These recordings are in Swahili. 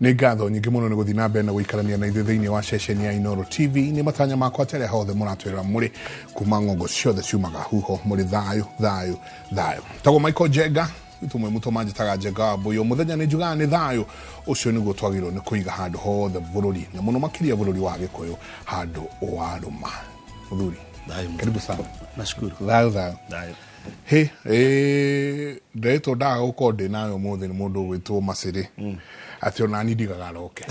Nĩ ngatho nyingĩ mũno nĩ gũthiĩ na mbere na gũikarania na ithuĩ thĩinĩ wa ceceni ya Inooro TV. Nĩ matanya makwa tele hothe mũratwĩra mũrĩ kuma ng'ongo ciothe ciumaga huho mũrĩ thayũ. Tagwo Michael Jenga tumwe muto manjitaga Jenga boyo muthenya nĩ njugaga nĩ thayũ ũcio nĩguo twagĩrĩirwo nĩ kũiga handũ hothe bũrũri na mũno makĩria bũrũri wa Gĩkũyũ handũ warũma. Muthuri karibu sana. Nashukuru. Thayũ. Hey, ndeto ndaga gũkorwo ndĩ nayo mũthĩ nĩ mũndũ ũgwĩtwo Macĩrĩ atĩ ona ni ndigaga roke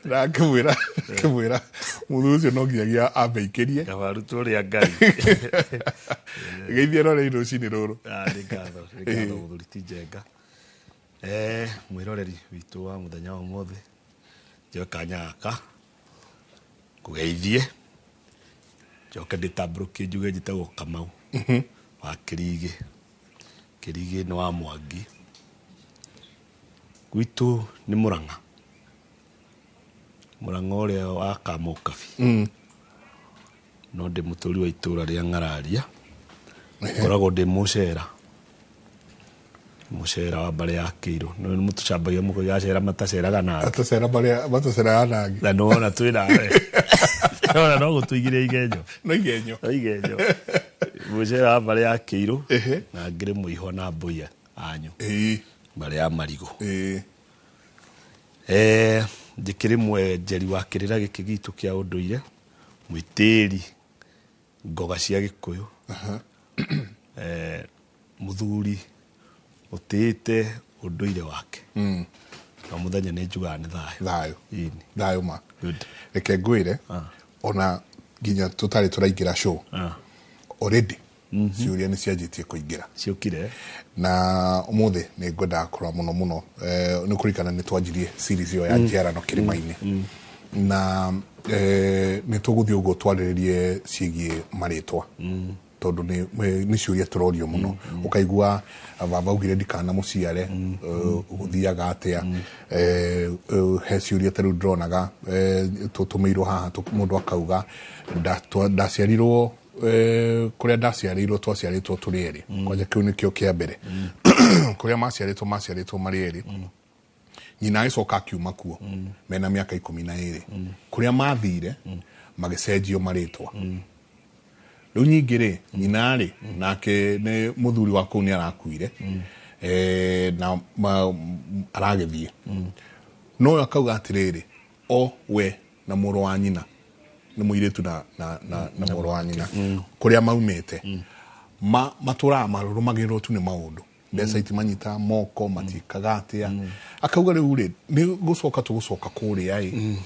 nakĩmwĩra mũndũ ũcio no nginyagia ambeikĩrie kabaru tũrĩa Ngai geithie rore rũcinĩ rũrũ. Nĩ ngatho mũthuri ti Jenga mwĩroreri witũ wa mũthenya wa ũmũthĩ njoe kanya gaka kũgeithie njoke ndĩtambũrũkie njuge njĩtagwo Kamau wa Kĩrigĩ nĩ wa Mwangi gwitũ nĩ Mũrang'a ũrĩa wa Kamũkabi no ndĩ mũtũri wa itũra rĩa Ng'araria koragwo ndĩ mũcera wa mbare ya Kĩirũ no nĩ mũtũcambagia mũkũgacera mataceraga nawe mataceraga nangi na nona twĩ nawe ona no gũtũigire igenyo mũcera wa mbare ya Kĩirũ na ngĩrĩ mũiho na mbũia anyu mbare ya Marigũ njĩkĩrĩ mwenjeri wa kĩrĩra gĩkĩ gitũ kĩa ũndũire mwĩtĩri ngoga cia Gĩkũyũ mũthuri ũtĩte ũndũire wake na mũthenya nĩ njugaga nĩ thayũ ma reke ngwĩre ona nginya tũtarĩ tũraingĩra show already ciũria nĩ cianjĩtie kũingĩra ciũkire na ũmũthĩ nĩ ngwendaga kũrora mũno nĩ kũrikana nĩ twanjirie series ĩyo ya Njiarano Kĩrĩma-inĩ na nĩ tũgũthiĩ ũguo twarĩrĩrie ciĩgiĩ marĩtwa tondũ nĩ ciũria tũrorio mũno ũkaigua baba augire ndikana mũciare gũthiaga atĩa he ciũria tarĩu ndĩronaga tũtũmĩirwo haha mũndũ akauga ndaciarirwo kũrĩa ndaciarĩirwo twaciarĩtwo tũrĩ erĩ kwanja kĩu nĩkĩo kĩa mbere kũrĩa maciarĩtwo marĩ erĩ nyina agĩcoka akiuma kuo mena mĩaka 12 kũrĩa mathire magĩcenjio marĩtwa rĩu nyingĩ-rĩ nyina-rĩ nake nĩ mũthuri wa kũu nĩ arakuire na aragĩthiĩ no akauga atĩrĩrĩ o we na mũrũ wa nyina nĩ mũirĩtu na mũrũ wa nyina kũrĩa maumĩte matũraga marũrũmagĩrĩrwo tu nĩ maũndũ mbeca itimanyita moko matikaga atĩa akauga rĩu-rĩ nĩ tũgũcoka kũrĩa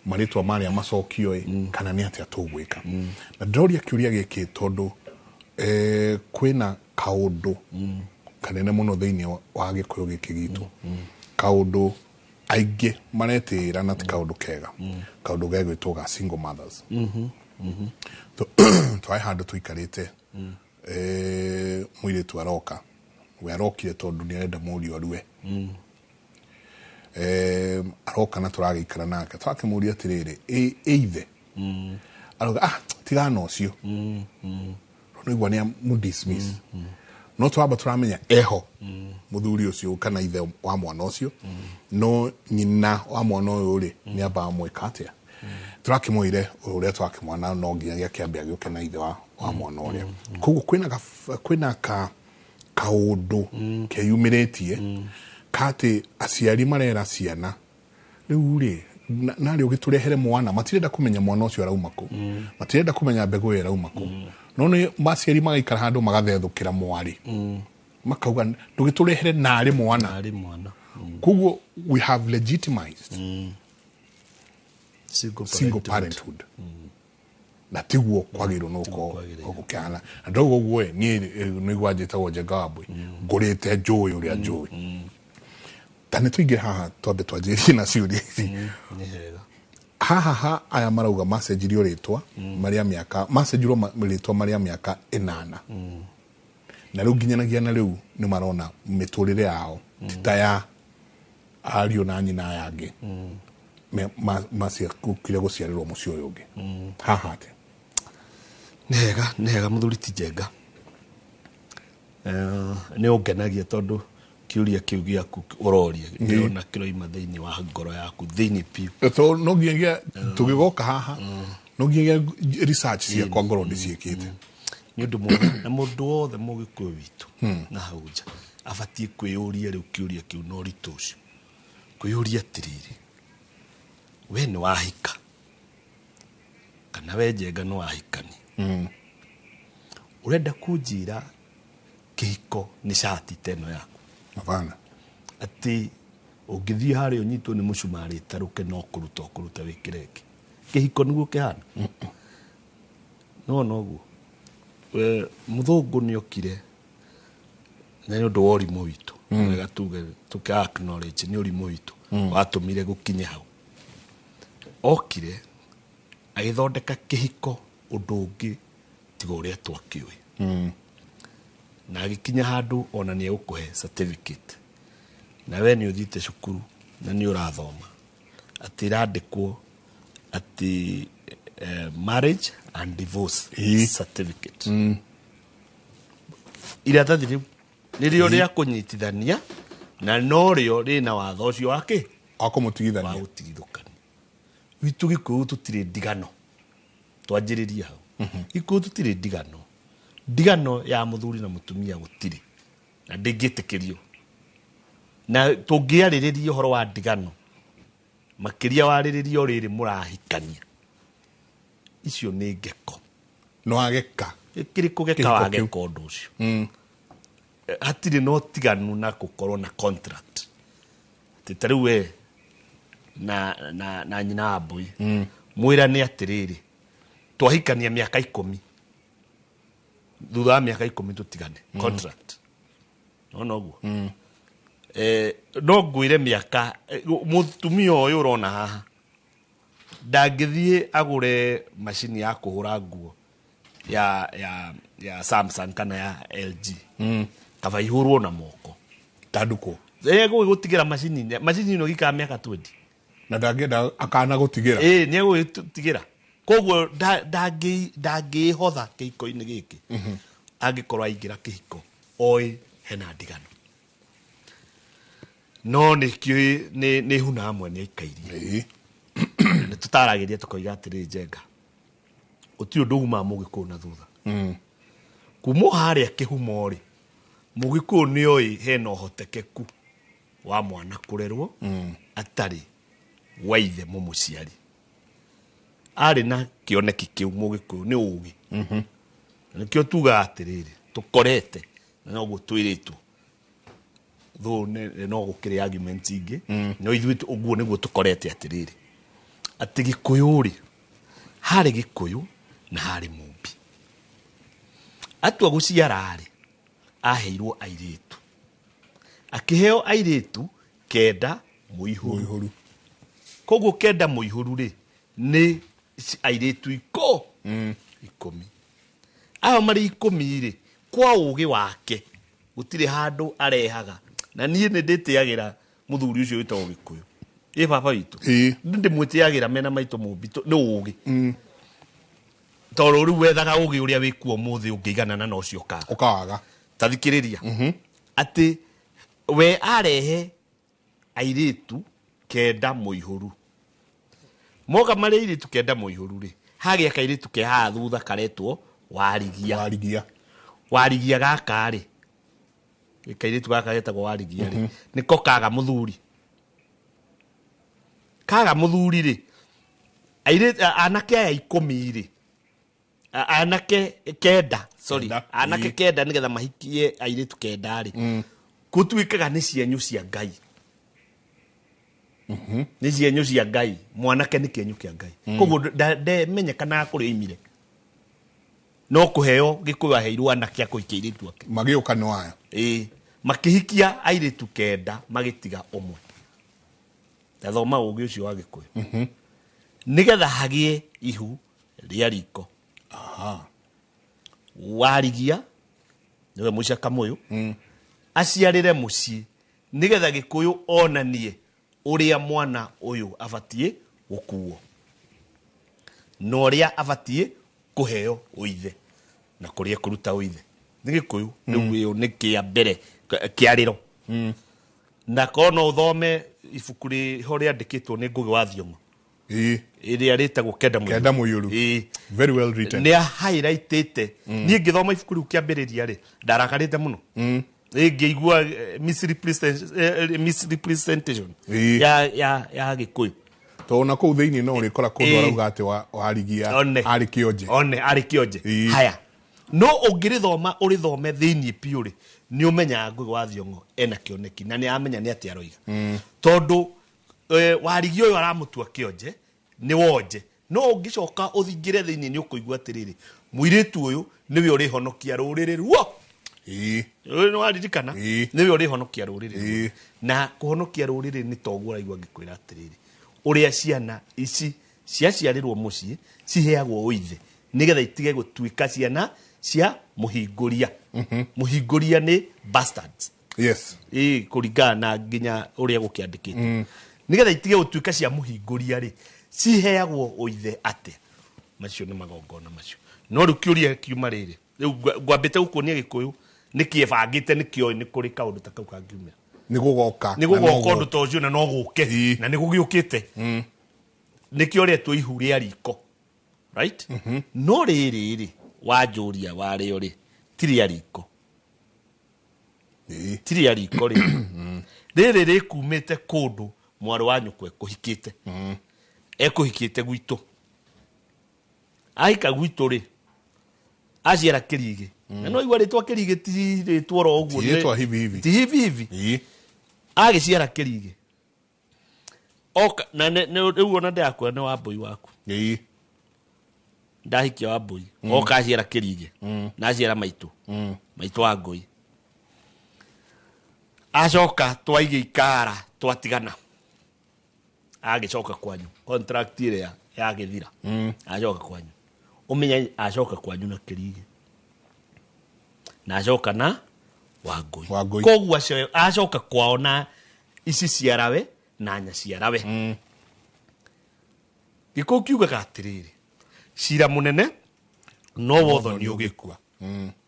marĩtwa marĩa macokio kana nĩ atĩa tũgwĩka na ndoria kĩũria gĩkĩ tondũ kwĩna kaũndũ kanene mũno thĩinĩ wa Gĩkũyũ gĩkĩ gitũ kaũndũ aingĩ maretĩĩra na ti kaũndũ kega kaũndũ gegwĩtwo ga single mothers twaĩ handũ tũikarĩte mũirĩtu aroka we arokire tondũ nĩ arenda mũriũ arue aroka na tũragĩikara nake twakĩmũria atĩrĩrĩ eithe aroga tigana ũcio no igua nĩ mũdismiss no twamba tũramenya eho mũthuri ũcio kana ithe wa mwana ũcio no nyina wa mwana ũyũ-rĩ nĩ ambaga mwĩka atĩa tũrakĩmwĩre ũrĩa twakĩmwana no nginyagia kĩambe agĩũke na ithe wa mwana ũrĩa koguo kwĩna kaũndũ keyumĩrĩtie kati aciari marera ciana rĩu-rĩ narĩ ũgĩtũrehere mwana matirenda kũmenya mwana ũcio arauma kũ matirenda kũmenya mbegũ ĩyo ĩrauma kũ no nĩ maciari magaikara handũ magathethũkĩra mwarĩ makauga ndũgĩtũrehere narĩ mwana koguo we have legitimized single parenthood na tiguo kwagĩrĩirwo no gũkĩhana na ndogo ũguo niĩ nĩguo njĩtagwo Jenga Wambui ngũrĩte njũĩ ũrĩa njũĩ tani tuingĩ haha twambe twanjĩrie na ciũria ici haha aya marauga macenjirio rĩtwa marĩa mĩaka macenjirwo rĩtwa marĩa mĩaka 8 na rĩu nginyanagia na rĩu nĩ marona mĩtũrĩre yao tita ya ariũ na nyina aya angĩ maciakire gũciarĩrwo mũciĩ ũyũ ũngĩ haha atĩ nĩ hega mũthuri ti Jenga nĩ ũngenagia tondũ kiuria kiu giaku uroria ndiona kiroima thiini wa ngoro yaku thiini piu so no nginya tugigoka haha no nginya research cia kwa ngoro ndiciikite ni undu mwega na mundu wothe mugikuyu witu na hauja abatie kwiyuria riu kiuria kiu no ritu ucio kwiyuria atiriri we ni wahika kana we njenga no wahikani urenda kunjira kihiko ni shati teno yaku hapana ati ungithii hari unyitwo ni mucumari taruke no kuruta wikireki kihiko niguo kihana no guo we muthungu ni okire na ni undu wori muitu wega tuke acknowledge ni uri muitu watumire gukinye hau okire agithondeka kihiko undu ungi tiga uria twakiwe na agikinya handu ona ni egukuhe certificate na we ni uthite cukuru na ni urathoma ati irandikwo ati marriage and divorce certificate iratathi riu nirio ria kunyitithania na no rio rina watho ucio wake akumutigithania wa gutigithukani witu gikuyu tutire ndigano twanjiriria hau gikuyu tutire ndigano ya muthuri na mutumia gutire na ndingitikirio na tungiaririria uhoro wa ndigano makiria waririria uriri murahikania icio ni ngeko no ageka ikiri kugeka wageka undu ucio hatire no tiganu na gukorwo na contract titariu we na nyina abui mwira ni atiriri twahikania miaka 10 thutha wa miaka 10 tutigane contract no guo no ngwire miaka mutumia uyu urona haha ndangithie agure machine ya kuhura nguo ya Samsung kana ya LG kava ihurwo na moko taduko gutigira machine ino gika miaka 20 na ndangenda akana gutigira ni egutigira koguo ndangihotha kihiko-ini giki angikorwo aingira kihiko oi hena ndigano no nikio ni huna amwe ni aikairie ni tutaragiria tukoiga atiri njenga uti undu uma mugiku na thutha kumo haria kihumo ri mugiku ni oi hena hotekeku wa mwana kurerwo atari waithe mumuciari ari na kioneki kiu mugiku ni ugi nikio tuga atiriri tukorete no gutwiritu tho no gukiri argument ingi no ithui uguo niguo tukorete atiriri ati gikuyu ri hari gikuyu na hari mumbi atua guciara ri aheirwo airitu akiheo airitu kenda muihuru koguo kenda muihuru ri ni airitu 10 ayo mari 10 ri kwa ugi wake gutire handu arehaga na nie ni nditiagira muthuri ucio witagwo gikuyu baba witu ndi mwitiagira mena maito mubito ni ugi toro ru wethaga ugi uria wikuo muthi ungigana na no cio ukaga tathikiriria ati we arehe airitu kenda muihuru moga mari airitu kenda muihuru ri hagia kairitu ke ha thutha karetwo warigia gaka ri kairitu gaka getagwo warigia ri niko kaga muthuri ri airitu anake aya 10 ri anake kenda anake kenda nigetha mahikie airitu kenda ri kutuikaga ni cienyu cia Ngai ni cienyu cia Ngai mwanake ni kienyu kia Ngai koguo menyekana kuri imire no kuheo gikuyu aheirwo anake akuikia airitu ake magiuka no aya makihikia airitu kenda magitiga umwe tathoma ugi ucio wa gikuyu nigetha hagie ihu ria riko warigia niwe mucaka muyu aciarire mucii nigetha gikuyu onanie uria mwana uyu abatie gukuo no ria abatie kuheo uithe na kuria kuruta uithe ni gikuyu riu ni kia mbere kiariro na kono uthome ibuku riho riandikitwo ni Ngugi wa Thiong'o iria ritagwo Kenda Mũiyũru very well written ni highlightete ni ngithoma ibuku riu kiambiriria ri ndarakarite muno ngĩigua misrepresentation ya Gĩkũyũ to na kũu thĩinĩ no ũrĩkora kũndũ arauga atĩ warigia arĩ kĩonje haya no ũngĩrĩthoma ũrĩthome thĩinĩ piũ rĩ nĩ ũmenyaga Ngugi wa Thiong'o ena kĩoneki na nĩ amenya nĩ atĩ aroiga tondũ warigi ũyũ aramũtua kĩonje nĩ wonje no ũngĩcoka ũthingĩre thĩinĩ nĩ ũkũigua atĩrĩrĩ mũirĩtu ũyũ nĩwe ũrĩhonokia rũrĩrĩ ruo nĩ waririkana nĩwe ũrĩhonokia rũrĩrĩ na kũhonokia rũrĩrĩ nĩ toguo ũraigua ngĩkwĩra atĩrĩrĩ ũrĩa ciana ici ciaciarĩrwo mũciĩ ciheagwo ũithe nĩgetha itige gũtuĩka ciana cia mũhingũria mũhingũria nĩ bastards kũringana na nginya ũrĩa gũkĩandĩkĩtwo nĩgetha itige gũtuĩka cia mũhingũria rĩ ciheagwo ũithe atĩa macio nĩ magongona macio no rĩu kĩũria kiuma rĩrĩ rĩu ngwambĩte gũkuonia Gĩkũyũ nĩ kĩebangĩte nĩ kĩoĩ nĩ kũrĩ kaũndũ ta kau kangiumĩra nĩ gũgoka ũndũ ta ũcio na no gũke na nĩ gũgĩũkĩte nĩkĩo retwo ihu rĩa riko right no rĩrĩ wanjũria warĩo rĩ tirĩa riko rĩrĩ rĩkumĩte kũndũ mwarĩ wa nyũkwa ekũhikĩte gwitũ ahika gwitũ rĩ aciara Kĩrigĩ na no igwa rĩtwa Kĩrigĩ ti rĩtwa ro ũguo ti hivi agĩciara Kĩrigĩ oka na rĩu ona ndakwa nĩ Wambũi waku ndahikia Wambũi oka aciara Kĩrigĩ na aciara maitũ wa Ngũi acoka twaigĩikara twatigana agĩcoka kwanyu contract ĩrĩa yagĩthira acoka kwanyu ũmenya acoka kwanyu na Kĩrigĩ na acoka na Wangũi koguo acoka kwao na ici ciarawe na nyaciarawe Gĩkũyũ kiugaga atĩrĩrĩ cira mũnene no wotho nĩ ũgĩkua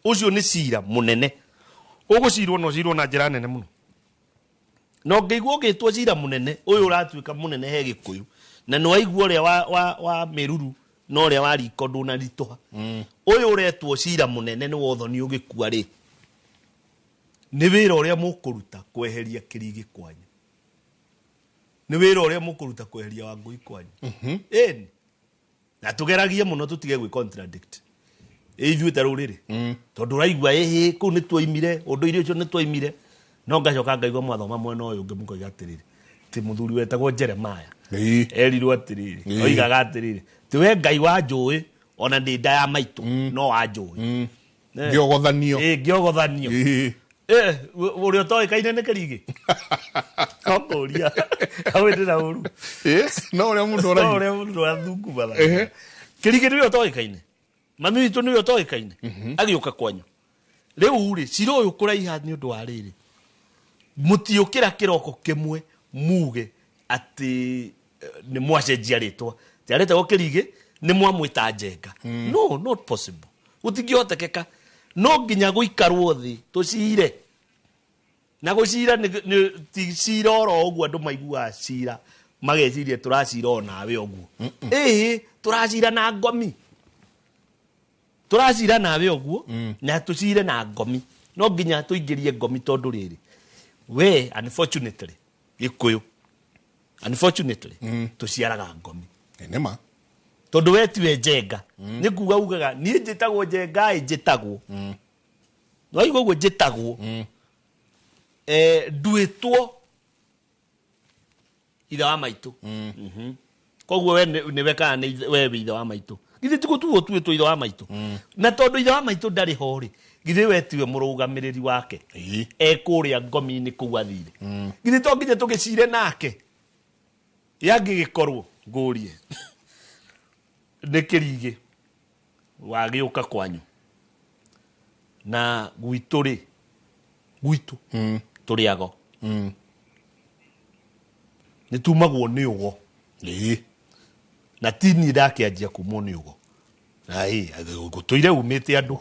ũcio nĩ cira mũnene ũgũcirwo no cirwo na njĩra nene mũno no ngĩigua ũgĩtwo cira mũnene ũyũ ũratuĩka mũnene he Gĩkũyũ na nĩ waigua ũrĩa wa Mĩruru no ũrĩa wa riko ndũnaritũha ũyũ ũretwo cira mũnene nĩ wotho nĩ ũgĩkua rĩ nĩ wĩra ũrĩa mũkũruta kweheria Kĩrigĩ kwanyu nĩ wĩra ũrĩa mũkũruta kweheria Wangũi kwanyu ĩni na tũgeragie mũno tũtige gwĩ contradict ithuĩ ta rũrĩrĩ tondũ ũraigua kũu nĩ twoimire ũndũire ũcio nĩ twoimire no ngacoka ngaigua mwathoma mwena ũyũ ũngĩ mũkoiga atĩrĩrĩ ti mũthuri wetagwo Jeremaya erirwo atĩrĩrĩ oigaga atĩrĩrĩ ti we Ngai wa njũĩ ona ndĩ nda ya maitũ no wa njũĩ ngĩogothanio ũrĩa ũtoĩkaine nĩ Kĩrigĩ no kũria awĩndĩra ũru no ũrĩa mũndũ ũrathungumana Kĩrigĩ nĩwe ũtoĩkaine mami witũ nĩwe ũtoĩkaine agĩũka kwanyu rĩu rĩ cira ũyũ kũraiha nĩ ũndũ wa rĩrĩ mũtiũkĩra kĩroko kĩmwe muge atĩ nĩ mwacenjia rĩtwa tiarĩtagwo Kĩrigĩ nĩ mwamwĩta Njenga no not possible gũtingĩhotekeka no nginya gũikarwo thĩ tũcire na gũcira ti cira oro ũguo andũ maiguaga cira mageciria tũracira o nawe ũguo tũracira na ngomi tũracira nawe ũguo na tũcire na ngomi no nginya tũingĩrie ngomi tondũ rĩrĩ we unfortunately Gĩkũyũ unfortunately tũciaraga ngomi nĩma tondũ we tiwe Njenga nĩ kuuga ugaga niĩ njĩtagwo Njenga njĩtagwo no igua ũguo njĩtagwo nduĩtwo ithe wa maitũ koguo we nĩwe kana we ithe wa maitũ githĩ tiguo tuĩtwo ithe wa maitũ na tondũ ithe wa maitũ ndarĩ ho rĩ githĩ we tiwe mũrũgamĩrĩri wake ekũrĩa ngomi-inĩ kũu athire githĩ to nginya tũgĩcire nake yangĩgĩkorwo ngũrie nĩ Kĩrigĩ wagĩũka kwanyu na gwitũ rĩ gwitũ tũrĩago nĩ tumagwo nĩ ũgo na tini ndakĩanjia kumwo nĩ ũgo ai gutoire umite andu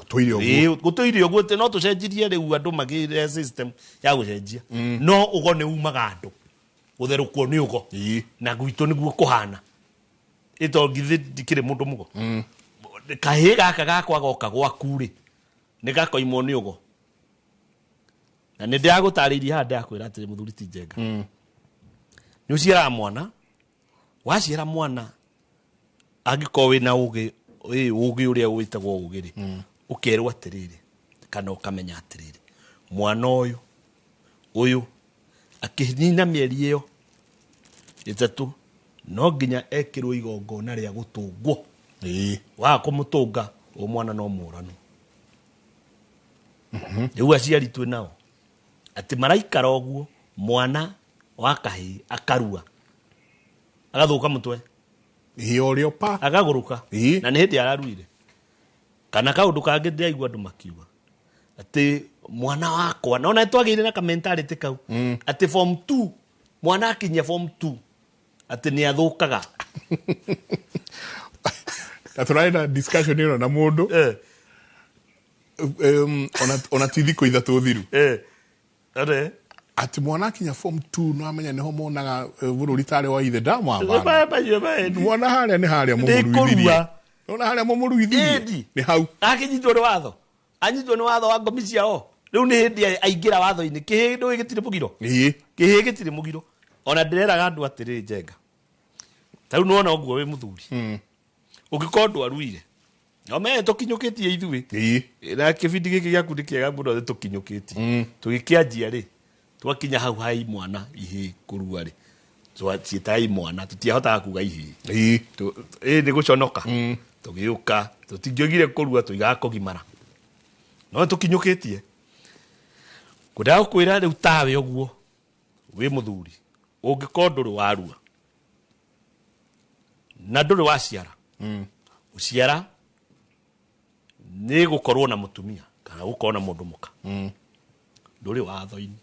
gutoire uguo te no tucenjirie riu andu magire system ya gucenjia no ugo ni umaga andu utherukwo ni ugo na gwitu niguo kuhana ito ngithi dikire mundu mugo kahi gaka gakwa goka gwaku ri ni gakoimwo ni ugo na ni ndiagutariria handa akwira atiri muthuri ti njenga ni uciara mwana waciara mwana agiko wina ugi uria witagwo ugiri ukerwa atiriri kana ukamenya atiriri mwana uyu akinyina mieri iyo itatu no nginya ekirwo igongona ria gutungwo wa kumutunga o mwana no murano riu aciari twi nao ati maraikara oguo mwana wa kahi akarua agathuka mutwe rio pa agaguruka na ni hindi araruire kana kaundu kangi ndiaigua andu makiuga ati mwana wakwa nona twagire na ka mentality kau ati form 2 mwana akinya form 2 ati ni athukaga na turaina discussion ino na mundu ona twithiko ithatu thiru ade ati mwana akinya form 2 no amenya niho monaga bururi tare wa ithe ndama mwana haria ni haria mumuruithirie nona haria mumuruithirie ni hau akinyitwo ni watho anyitwo ni watho wa ngomi ciao riu ni hindi aingira watho-ini kihindu gitire mugiro kihi gitire mugiro ona ndireraga andu atiri njenga tau no ona oguo wi muthuri ugikondu aruire no me tukinyukitie ithui na kibindi giki giaku ndi kiega muno tukinyukitie tugikianjia ri twakinya hau hai mwana ihi kurua ri twacietai mwana tutiahota kuga ihi ni guconoka tugiuka tutingiogire kurua tuigaga kugimara no tukinyukitie kuda kwira riu tawe oguo wi muthuri ungikondu ri warua na nduri waciara uciara ni gukorwo na mutumia kana gukorwo na mundu muka nduri watho-ini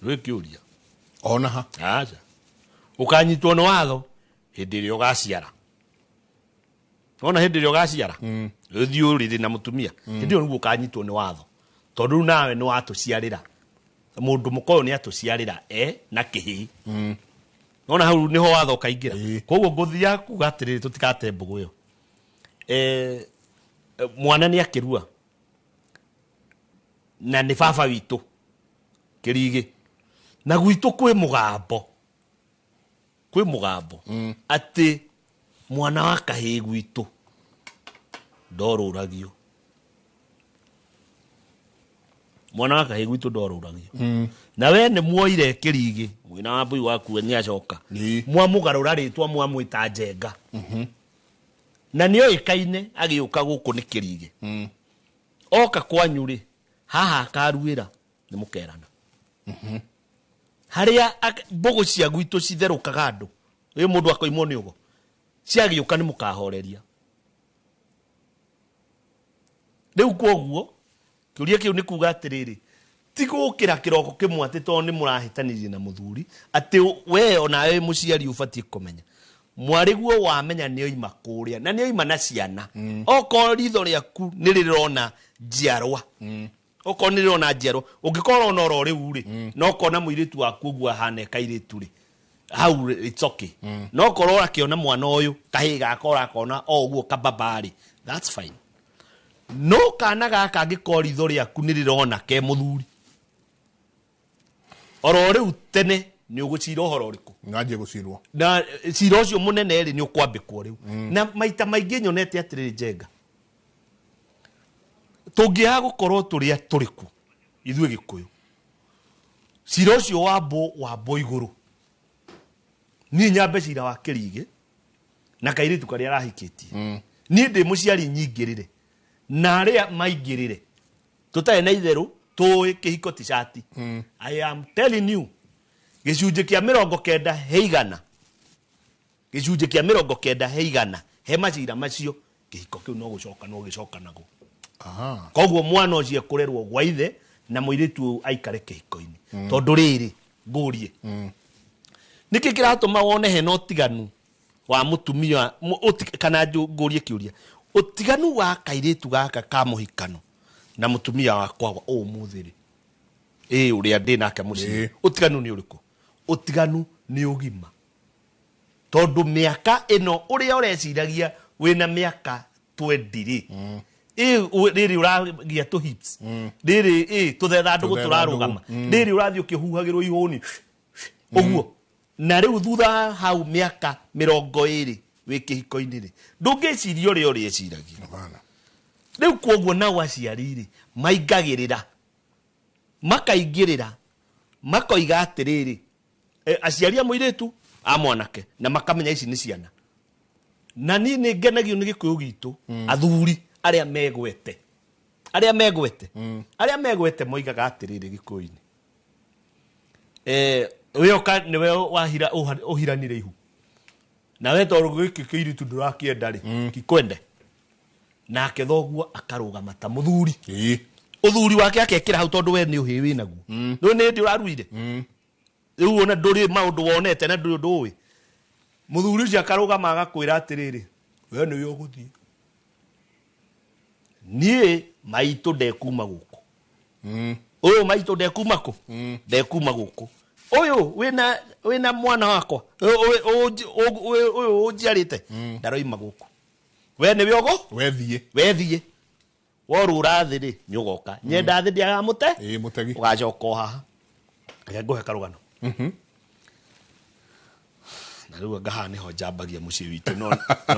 nduri kiuria ona ha aja ukanyitwo ni watho hindi iri ugaciara ona hindi iri ugaciara thiu riri na mutumia hindi io niguo ukanyitwo ni watho tondu nawe ni watuciarira mundu mukoyo ni atuciarira na kihi ona hau niho watho kaingira koguo nguthia kuga atiriri tutikate mbugu iyo mwana ni akirua na ni baba witu kirigi na gwitu kwi mugambo ati mwana wa kahi gwitu ndoruragio mwana wa kahi gwitu ndoruragio na we ni muoire kirigi mwina wa mbui waku ni acoka mwamugarura ritwa mwamwita njenga na ni oikaine agiuka guku ni kirigi oka kwanyu ri haha karuira ni mukerana haria mbogo cia gwitu citherukaga andu wi mundu akoimwo ni ugo ciagiuka ni mukahoreria riu koguo kiuria kiu ni kuga atiriri ti gukira kiroko kimwe ati to ni murahitanirie na muthuri ati we ona we muciari ubatie kumenya mwariguo wamenya ni oima kuria na ni oima na ciana oko ritho riaku ni rirona njiarwa oko ni rirona njiarwa ungikorwo na oro riu ri no kona muiritu waku uguo hane kairitu ri hau it's okay no korora kiona mwana uyu kahiga akora kona oguo kababari that's fine no kana gaka ngikori ritho riaku ni rirona ke muthuri oro riu tene ni ugucira uhoro riku ngaje gucirwo na cira ucio munene ri ni ukwambikwo riu na maita maingi nyonete atiriri njenga tungiha gukorwo turia turiku ithui gikuyu cira ucio wambo iguru ni nyambe cira wa kirigi na kairitu karia arahikitie ni ndi muciari nyingirire na aria maingirire tutae na itheru tuwe kihiko tishati I am telling you gicunje kia 90 heigana gicunje kia 90 heigana he macira macio kihiko kiu no gucoka nago koguo mwana ucio kurerwo gwa ithe na muiritu aikare kihiko-ini tondu riri ngurie niki kiratuma wone he no tiganu wa mutumia kana ngurie kiuria utiganu wa kairitu gaka ka muhikano na mutumia wakwa o muthiri uria ndi nake muci utiganu ni uriku utiganu ni ugima tondu miaka ino uria ureciragia wina miaka 20 riri uragia tu hits riri tuthetha ndugu turarugama riri urathio kihuhagirwo ihuni uguo na riu thutha hau miaka 20 wikihiko-ini ri ndungiciria uria ureciragia riu koguo nao aciari maingagirira makaingirira makoiga atiriri aciari a muiritu a mwanake na makamenya ici ni ciana na ni ngenagio ni gikuyu gitu athuri aria megwete moigaga atiriri gikuyu-ini wioka niwe wahira uhiranire ihu na we toru giki kiiritu ndurakienda ri kikwende nake thoguo akarugama ta muthuri uthuri wake akekira hau tondu we ni uhi winaguo no ni ndi uraruire riu ona nduri maundu wonete na nduri ndui muthuri ucio akarugama agakwira atiriri we ni yo guthie nie maitu ndekuma guku uyu maitu ndekuma ku ndekuma guku uyu wina mwana wakwa uyu ujiarite ndaroima guku we ni biogo wethie worura thi ri ni ugoka nyenda thi ndiaga mute mutegi ugacoka haha nguhe karugano na riu ngaha niho njambagia mucii witu no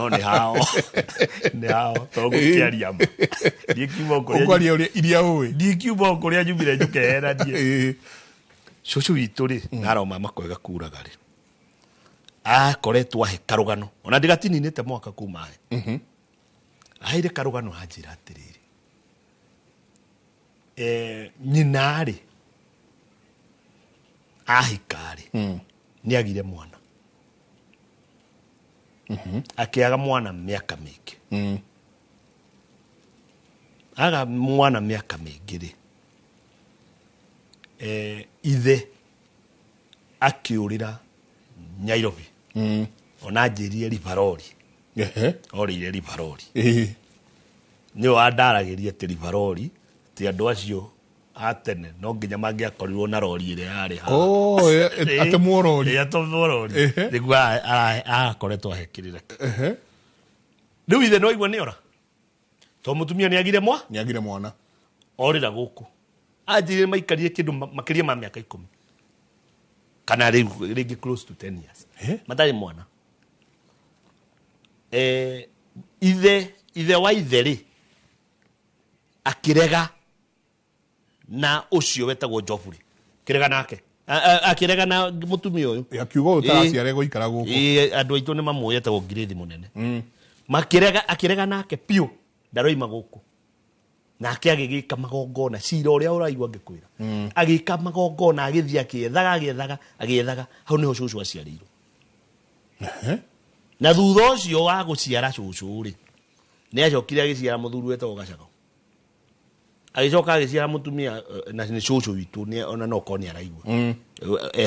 ni hao togu kiaria ma ndikiumo kuria iria uwi ndikiumo kuria njumire njukeheranie cucu witu ri naroma makwega kuraga ri akoretwo ahe karugano ona ndigatininite mwaka kuma he aheire karugano anjira atiriri nyina ri ahikari ni agire mwana akiaga mwana miaka mingi aga mwana miaka mingi ri ithe akiurira Nyairobi ona njiriye ribarori orire ribarori ni wandaragirie ti ribarori ti andu acio atene no nginya mangiakorirwo na rori ire yari ha ate muorori niguo akoretwo ahekirire riu ithe no igua ni ora to mutumia ni agire mwana orira guku anjire maikarire kindu makiria ma miaka 10 kana ringi close to 10 years matari mwana ithe wa itheri akirega na ucio wetagwo Njoburi kirega nake akirega na mutumia uyu akiugo utaraciare guikara guku andu aitu ni mamuoyete go ngirithi munene makirega akirega nake piu ndaroima guku nake agigika magongona cira uria uraigwa ngikwira agika magongona agithia agiethaga hau niho cucu aciarirwo na thutha ucio wa guciara cucu ri ni acokire agiciara muthuri wetagwo Gacako agicoka agiciara mutumia na ni cucu witu ni ona no koni araigwa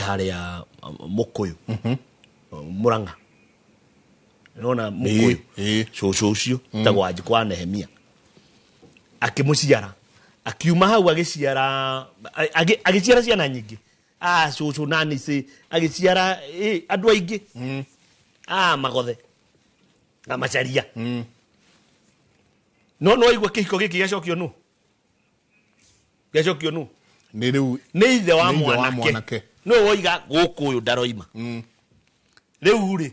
haria Mukuyu Muranga nona Mukuyu cucu ucio tagwo Anjikwa Nehemia akimuciara akiuma hau agiciara ciana nyingi cucu nani si agiciara andu aingi magothe na macharia no igwa kihiko giki gacokio nu ni riu ni ithe wa mwanake no woiga guku uyu ndaroima riu ri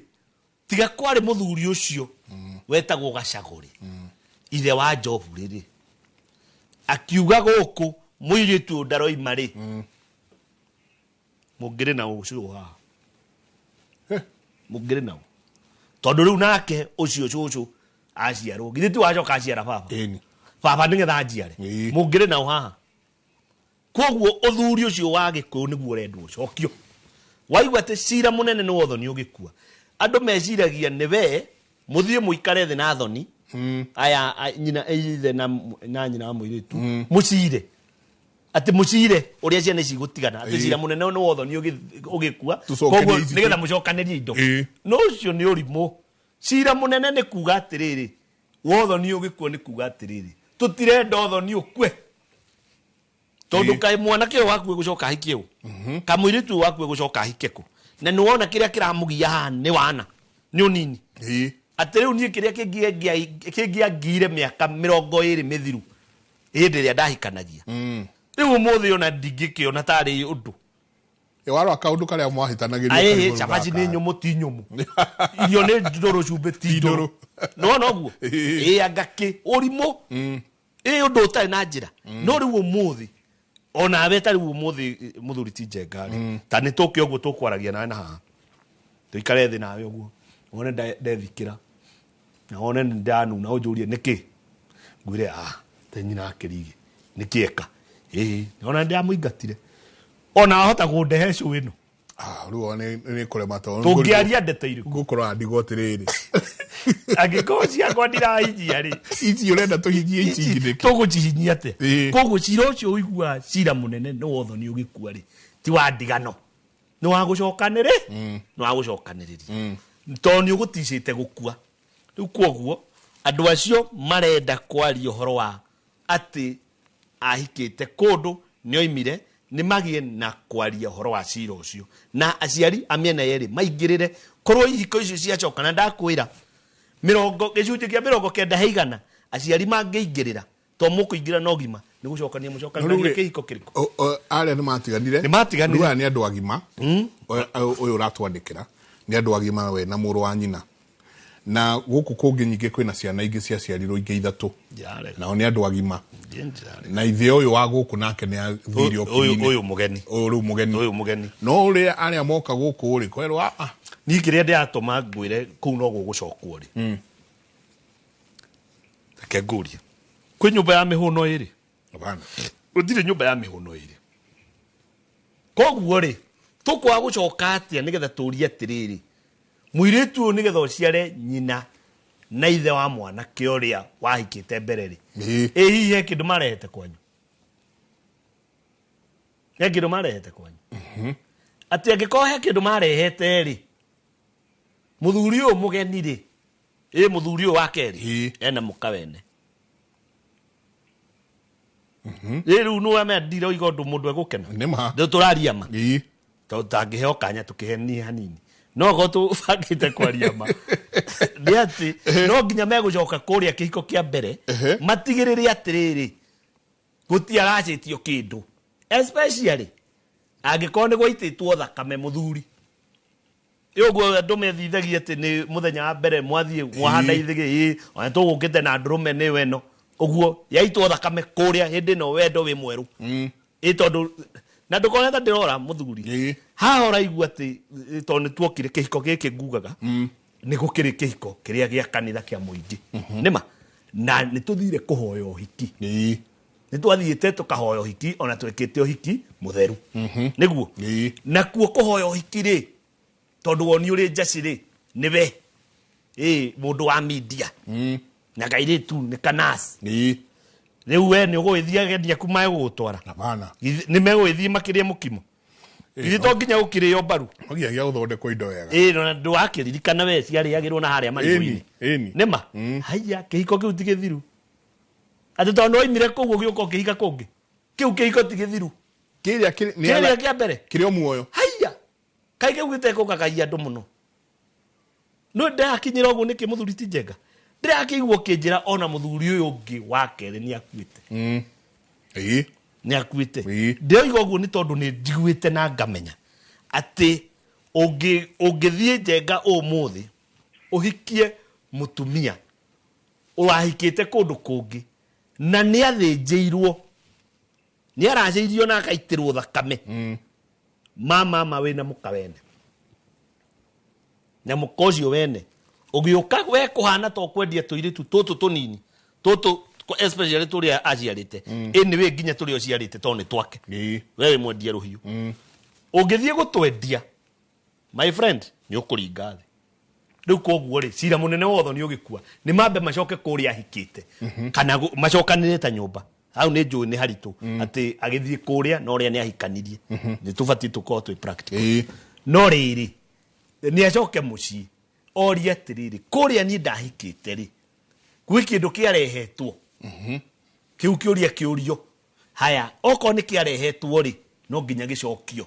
tiga kwari muthuri ucio wetagwo Gacaguri ithe wa Njoburi ri akiuga guku muiritu ndaroima ri mugire na ucio ha mugire na tondu riu nake ucio cucu aciarwo githiti wacoka aciara baba nigetha njiare mugire na haha koguo uthuri ucio wa Gikuyu niguo rendwo cokio waigua ati cira munene ni wothoni ugikua andu meciragia ni we muthie muikare thi na thoni aya nyina eithe na nyina wa muiritu mucire ati mucire uria ciana ici gutigana ati cira munene ni wothoni ugikua koguo nigetha mucokanirie indo no ucio ni urimu cira munene ni kuga atiriri wothoni ugikuo ni kuga atiriri tutirenda othoni ukwe tondu kai mwanake waku gucoka hikiu kamwiritu waku gucoka hikeku na niwona kiria kiramugia haha ni wana ni unini atiriu nie kiria kingiangire miaka 20 mithiru hindi ria ndahikanagia riu muthi ona ndingikiona tari undu waro akaundu karia mwahitanagiria ai chabaji ni nyumu ti nyumu irio ni ndoro cumbe ti ndoro no noguo angaki urimo undu utari na njira no riu umuthi ona abeta riu umuthi muthuri ti njengari ta ni tuke oguo tukwaragia nawe na haha tuikare thi nawe oguo wone ndethikira na wone ndanu na ujurie niki ngwire tenyina akirigi nikieka ona ndamuingatire ona hota kundehe cu ino riu ni kurema to tungiaria ndeto iriku gukorwo ndigo tiriri angiko ciakwa ndirahinyia ri ici urenda tuhinyie ici ingine tugucihinyia te koguo cira ucio uigua cira munene no wothoni ugikua ri ti wa ndigano ni wa gucokaniri ni wa gucokaniriria to ni uguticite gukua riu koguo andu acio marenda kwaria uhoro wa ati ahikite kundu ni oimire ni magie na kwaria uhoro wa cira ucio na aciari amiena yeri maingirire korwo ihiko icio ciacokana ndakwira 90 heigana aciari mangeingirira to mukuingira no gima ni gucokania mucokania kihiko kiriko aria ni matiganire riu ni andu agima uyu uratwandikira ni andu agima we na muru wa nyina na guku kungi nyingi kwina ciana ingi cia ciarirwo ingi 3 nao ni andu agima na ithe uyu wa guku nake ni athirio kinini uyu mugeni no uria aria moka guku ri kwerwo ni kiria ndiatuma ngwire kuu no gugucokwo ri take nguria kwi nyumba ya mihuno iri bana udire nyumba ya mihuno iri koguo ri tukwa gucoka atia nigetha turie atiriri mwiritu nigetha uciare nyina na ithe wa mwana kioria wahikite mbere ri hihi kindu marehete kwanyu kindu marehete kwanyu ati angikohe kindu marehete ri muthuri uyu mugeni ri muthuri uyu wake ri ena mukawene riu no amendire oiga ndu mundu egukena nima ndu turaria ma to tangiheo kanya tukiheni hanini no go tu fakite kwaria ma ni ati no nginya megucoka kuria kihiko kia mbere matigirire atiriri gutiaracitio kindu especially angikone gwaititwo thakame muthuri yogo andu methithagia ati ni muthenya wa mbere mwathie mwahanda ithigi ona tugukite na ndrume ni weno uguo yaitwo thakame kuria hindi no wendo wi mweru tondu na ndukoneta ndirora muthuri hahora igua ati to ni tuokire kihiko giki ngugaga ni gukiri kihiko kiria gia kanitha kia muingi nima na ni tuthire kuhoya uhiki ni twathiite tukahoya uhiki ona twekete uhiki mutheru niguo na kuo kuhoya uhiki ri tondu woni uri jaci ri niwe mundu wa media na gairitu ni kanas riu we ni ugwithia gendia kuma gutwara bana ni megwithia makirie mukimo Githĩ to nginya ũkĩrĩo mbaru. Ũgĩagia gũthondekwo indo wega. No ndũgakĩririkana we ciarĩagĩrwo na harĩa marigũ-inĩ. Nĩma. Haiya kĩhiko kĩu ti gĩthiru. Atĩ tondũ oimire kũu ũgĩũka ũkĩhika kũngĩ. Kĩu kĩhiko ti gĩthiru. Kĩrĩa kĩa mbere. Kĩrĩ o muoyo. Haiya. Kaĩ kĩu gĩtekũkagagia andũ mũno. No ndakinyĩra ũguo nĩkĩ mũthuri ti njenga. Ndirakĩiguo kĩnjĩra ona mũthuri ũyũ ũngĩ wa kerĩ nĩ akuĩte. Ĩĩ. Ni akuite ndio uguo ni tondu ni njiguite na ngamenya ati ungithie njenga umuthi uhikie mutumia urahikite kundu kungi na ni athinjirwo ni araciirio na akaitirwo thakame mama wina mukawene na mukocio wene ugiuka we kuhana to kwendia tuiritu tutu tunini tutu especially turia aciarite anyway nginya turia aciarite to ni twake wewe mwendia ruhiu ungithie gutwendia my friend ni ukuringa thi riu koguo ri cira munene wotho ni ugikua ni mambe macoke kuria hikite kana macokanire ta nyumba hau ni njui ni haritu ati agithie kuria no ria ni ahikanirie ni tubati tuko twi practical no riri ni acoke muci oria tiriri kuria ni ndahikite ri gwĩ kĩndũ kĩarehetwo kĩu kĩũria kĩũrio haya okorwo nĩ kĩarehetwo rĩ no nginya gĩcokio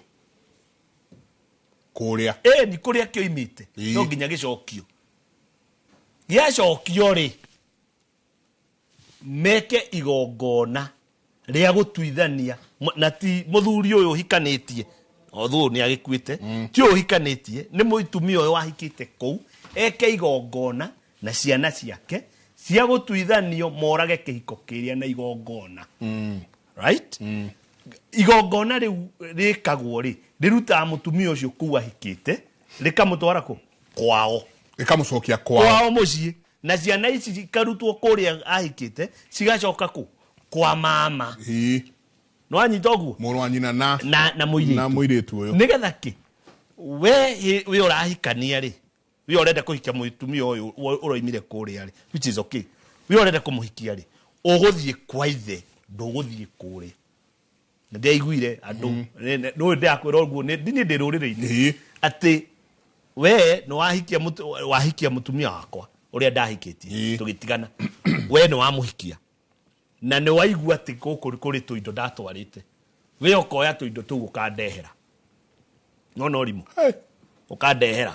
kũrĩa ni kũrĩa kĩoimĩte no nginya gĩcokio gĩacokio rĩ meke igongona rĩa gũtuithania na ti mũthuri ũyũ hikanĩtie othuo nĩ agĩkuĩte ti ũyũ hikanĩtie nĩ mũtumia ũyũ wahikĩte kũu eke igongona na ciana ciake cia gũtuithanio morage kĩhiko kĩrĩa na igongona right igongona rĩu rĩkagwo rĩ rĩrutaga mũtumia ũcio kũu ahikĩte rĩkamũtwara kũ kwao ĩkamũcokia kwao mũciĩ na ciana ici cikarutwo kũrĩa ahikĩte cigacoka kũ kwa mama no anyita ũguo mũrũ wa nyina na mũirĩtu ũyũ nĩgetha kĩ we ũrahikania rĩ we ũrenda kũhikia mũtumia ũyũ ũroimire kũrĩa rĩ which is okay we ũrenda kũmũhikia rĩ ũgũthiĩ kwa ithe ndũgũthiĩ kũrĩa na ndaiguire andũ no ndakwĩra ũguo nĩ ndĩ rũrĩrĩ-inĩ atĩ we nĩ wahikia mũtumia wakwa ũrĩa ndahikĩtie tũgĩtigana we nĩ wamũhikia na nĩ waigua atĩ gũkũ kũrĩ tũindo ndatwarĩte we ũkoya tũindo tũu ũkandehera no rimũ ũkandehera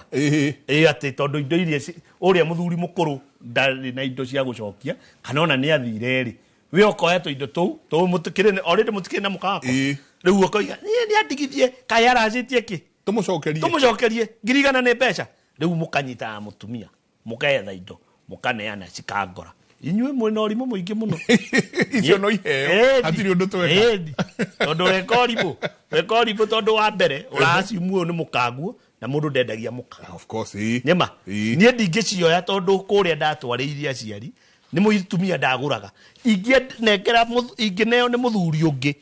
atĩ tondũ indo iria ũrĩa mũthuri mũkũrũ ndarĩ na indo cia gũcokia kana ona nĩ athire rĩ we ũkoya tũindo tũu mũtikĩrĩ already mũtikĩrĩ na mũka wakwa rĩu ũkoiga nĩ andigithie kaĩ aracĩtie kĩ tũmũcokerie ngirigana nĩ mbeca rĩu mũkanyitaga mũtumia mũkaetha indo mũkaneana cikangora inyuĩ mwĩna ũrimũ mũingĩ mũno icio no iheo hatirĩ ũndũ tweka tondũ rekorimũ tondũ wa mbere ũraciumu ũyũ nĩ mũkanguo na mũndũ ndendagia mũka of course nyema niĩ ndingĩcioya tondũ kũrĩa ndatwarĩirie aciari nĩ mũtumia ndagũraga ingĩneo nĩ mũthuri ũngĩ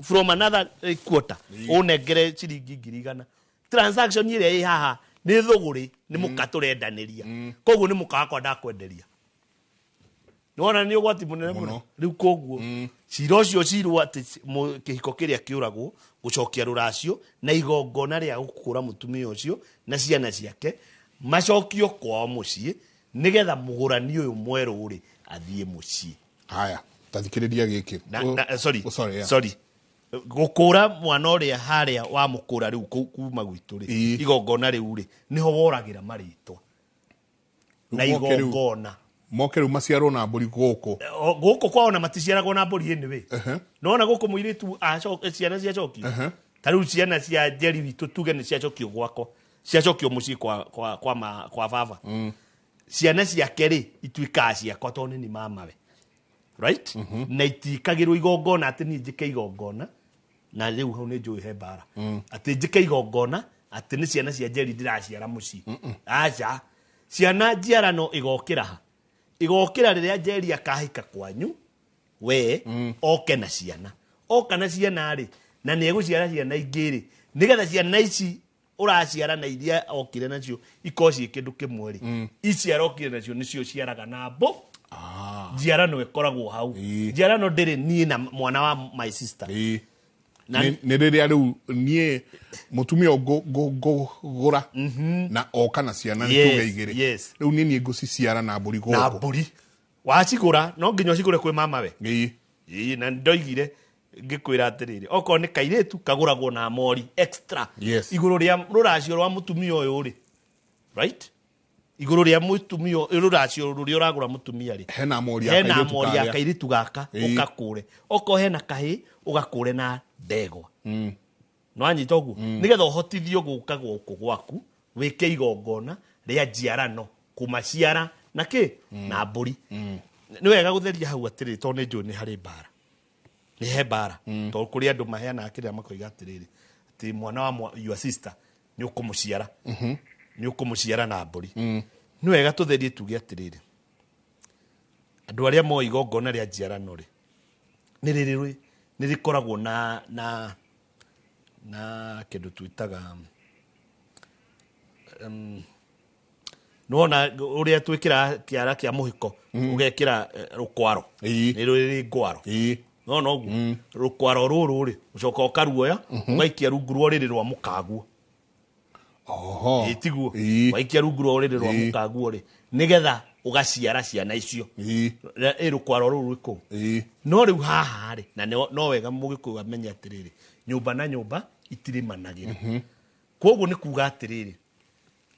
from another quarter ũnengere ciringi 100 transaction ĩrĩa ĩ haha nĩ thũgũrĩ nĩ mũka tũrendanĩria koguo nĩ mũka wakwa ndakwenderia nĩwona nĩ ũgwati mũnene mũno rĩu koguo cira ũcio cirwo atĩ kĩhiko kĩrĩa kĩũragwo gũcokia rũracio na igongona rĩa gũkũra mũtumia ũcio na ciana ciake macokio kwao mũciĩ nĩgetha mũgũrani ũyũ mwerũ rĩ athiĩ mũciĩ haya tathikĩrĩria gĩkĩ sorry gũkũra mwana ũrĩa harĩa wa mũkũra rĩu kuma gwitũ rĩ igongona rĩu rĩ niho woragĩra marĩtwa na igongona moke rĩu maciarwo na mbũri gũkũ kwao na maticiaragwo na mbũri ĩnĩ we nona gũkũ mũirĩtu ciana ciacokio ta rĩu ciana cia njeri witũ tuge nĩ ciacokio gwakwa ciacokio mũciĩ kwa baba ciana ciake rĩ ituĩkaga ciakwa tondũ nĩ mamawe right na itikagĩrwo igongona atĩ niĩ njĩke igongona na rĩu hau nĩ njũĩ he mbara atĩ njĩke igongona atĩ nĩ ciana cia njeri ndĩraciara mũciĩ aca ciana njiarano igokĩra ha igokĩra rĩrĩa njeri akahika kwanyu we oke na ciana oka na ciana rĩ na nĩ egũciara ciana ingĩ rĩ nĩgetha ciana ici ũraciara na iria okire nacio ikorwo ciĩ kĩndũ kĩmwe rĩ ici arokire nacio nĩcio ciaraga na mbũ njiarano ĩkoragwo hau njiarano ndĩrĩ niĩ na mwana wa my sister nĩ rĩrĩa rĩu niĩ mũtumia ngũgũra na oka na ciana nĩ tuge igĩrĩ rĩu niĩ ngũciciara na mbũri gũkũ na mbũri wacigũra no nginya ũcigũre kwĩ mamawe na ndoigire ngĩkwĩra atĩrĩrĩ okorwo nĩ kairĩtu kagũragwo na mori extra igũrũ rĩa rũracio rwa mũtumia ũyũ rĩ right igũrũ rĩa mũtumia rũracio rũrĩa ũragũra mũtumia rĩ hena mori ya kairĩtu gaka ũkakũre okorwo hena kahĩ ũgakũre na ndegwa no anyita ũguo nĩgetha ũhotithio gũka gũkũ gwaku wĩke igongona rĩa njiarano kũmaciara na kĩ na mbũri nĩ wega gũtheria hau atĩrĩrĩ tondũ nĩ njũĩ nĩ harĩ mbara nĩ he mbara tondũ kũrĩ andũ maheanaga kĩrĩa makoiga atĩrĩrĩ atĩ mwana wa your sister nĩ ũkũmũciara na mbũri nĩ wega tũtherie tuge atĩrĩrĩ andũ arĩa moĩ igongona rĩa njiarano rĩ nĩ rĩkoragwo na kĩndũ twĩtaga nona ũrĩa twĩkĩra kĩara kĩa mũhiko ũgekĩra rũkwaro nĩ rũrĩ ngwaro nona ũguo rũkwaro rũrũ rĩ ũcoka ũkaruoya ũgaikia rungu rwa rĩrĩ rwa mũkaguo tiguo waikia rungu rwa rĩrĩ rwa mũkaguo rĩ nĩgetha ugaciara ciana icio rukwaro ruru rwiko no riu haha ri na no wega mugikuyu amenya atiriri nyumba na nyumba itirimanagire koguo ni kuga atiriri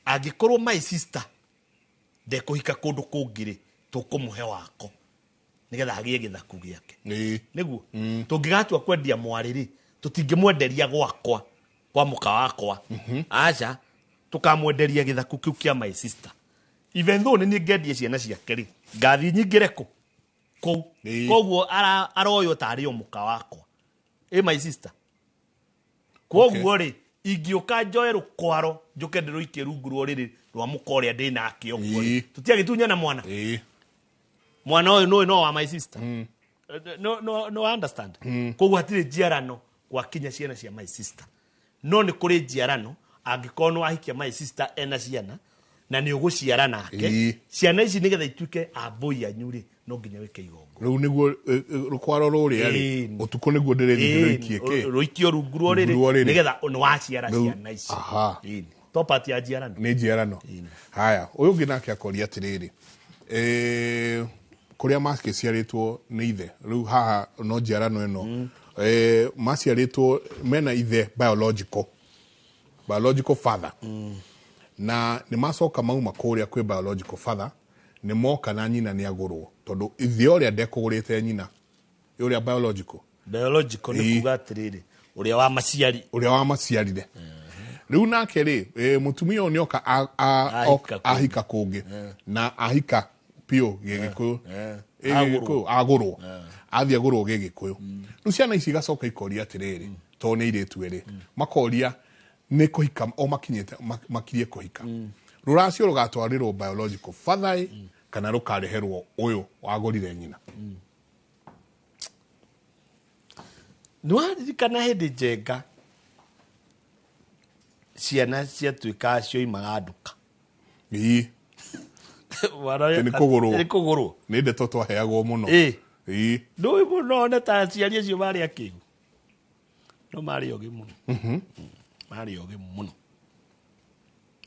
angikorwo my sister ndekuhika kundu kungiri tukumuhe wako nigetha agie githaku giake niguo tungigatua kwendia mwariri tutingimwenderia gwakwa kwa muka wakwa acha tukamwenderia githaku kiu kia my sister even though ni ngendie ciana ciake ri ngathi nyingire ku koguo aroyo tari muka wakwa my sister koguo ri ingioka njoe rukwaro njuke ndiruikie rungu ruriri rwa muka uria ndinake oguo tutiagitunyana mwana mwana oyo no wa my sister no understand koguo hatire njiarano kwa kinya ciana cia my sister no ni kuri njiarano angikorwo ahikia my sister ena ciana na ni uguciara nake ciana ici nigetha ituike aboi anyuri no nginya weke igongo riu niguo rukwaro ruria ri utuko niguo ndirethikiroikie ki ruikio rungu ruriri nigetha no waciara ciana ici topati ya njiarano ni njiarano haya uyu ngi nake akoria atiriri kuria maske ciaritwo ni ithe riu haha no njiarano eno maciaritwo mena ithe biological father na ni macoka mauma kuria kwi biological father ni moka na nyina ni agurwo tondu ithe uria ndekugurite nyina uria biological ni kuga atiriri uria wa maciarire riu nake ri mutumia uyu nioka ahika kungi na ahika pio gigikuyu agurwo athi agurwo gigikuyu riu ciana ici gacoka ikoria atiriri to ni iritu eri makoria ni kuhika o makinyete makirie kuhika ruracio rugatwarirwo biological father kana rukareherwo uyu wagurire nyina nwaririkana hindi njenga ciana ciatuika cio imaga nduka ni kugurwo ni ndeto twaheagwo muno ndui muno ne ta ciaria cio mari akigu no mari ogi muno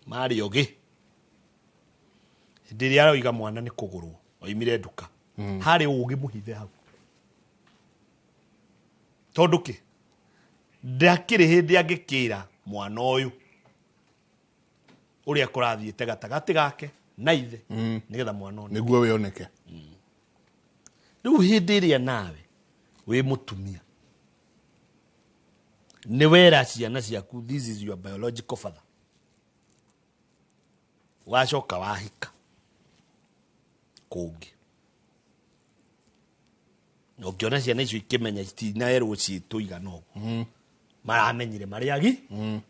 mari ogi ndiria aroiga mwana ni kugurwo oimire nduka hari ugi muhithe hau tondu ki ndakiri hindi angikira mwana uyu uria kurathiite gatagati gake na ithe nigetha mwana onu niguo wioneke riu hindi iria nawe wi mutumia ni wera ciana ciaku this is your biological father wacoka wahika kungi ukiona ciana icio ikimenya citinaerwo cituigana uguo maramenyire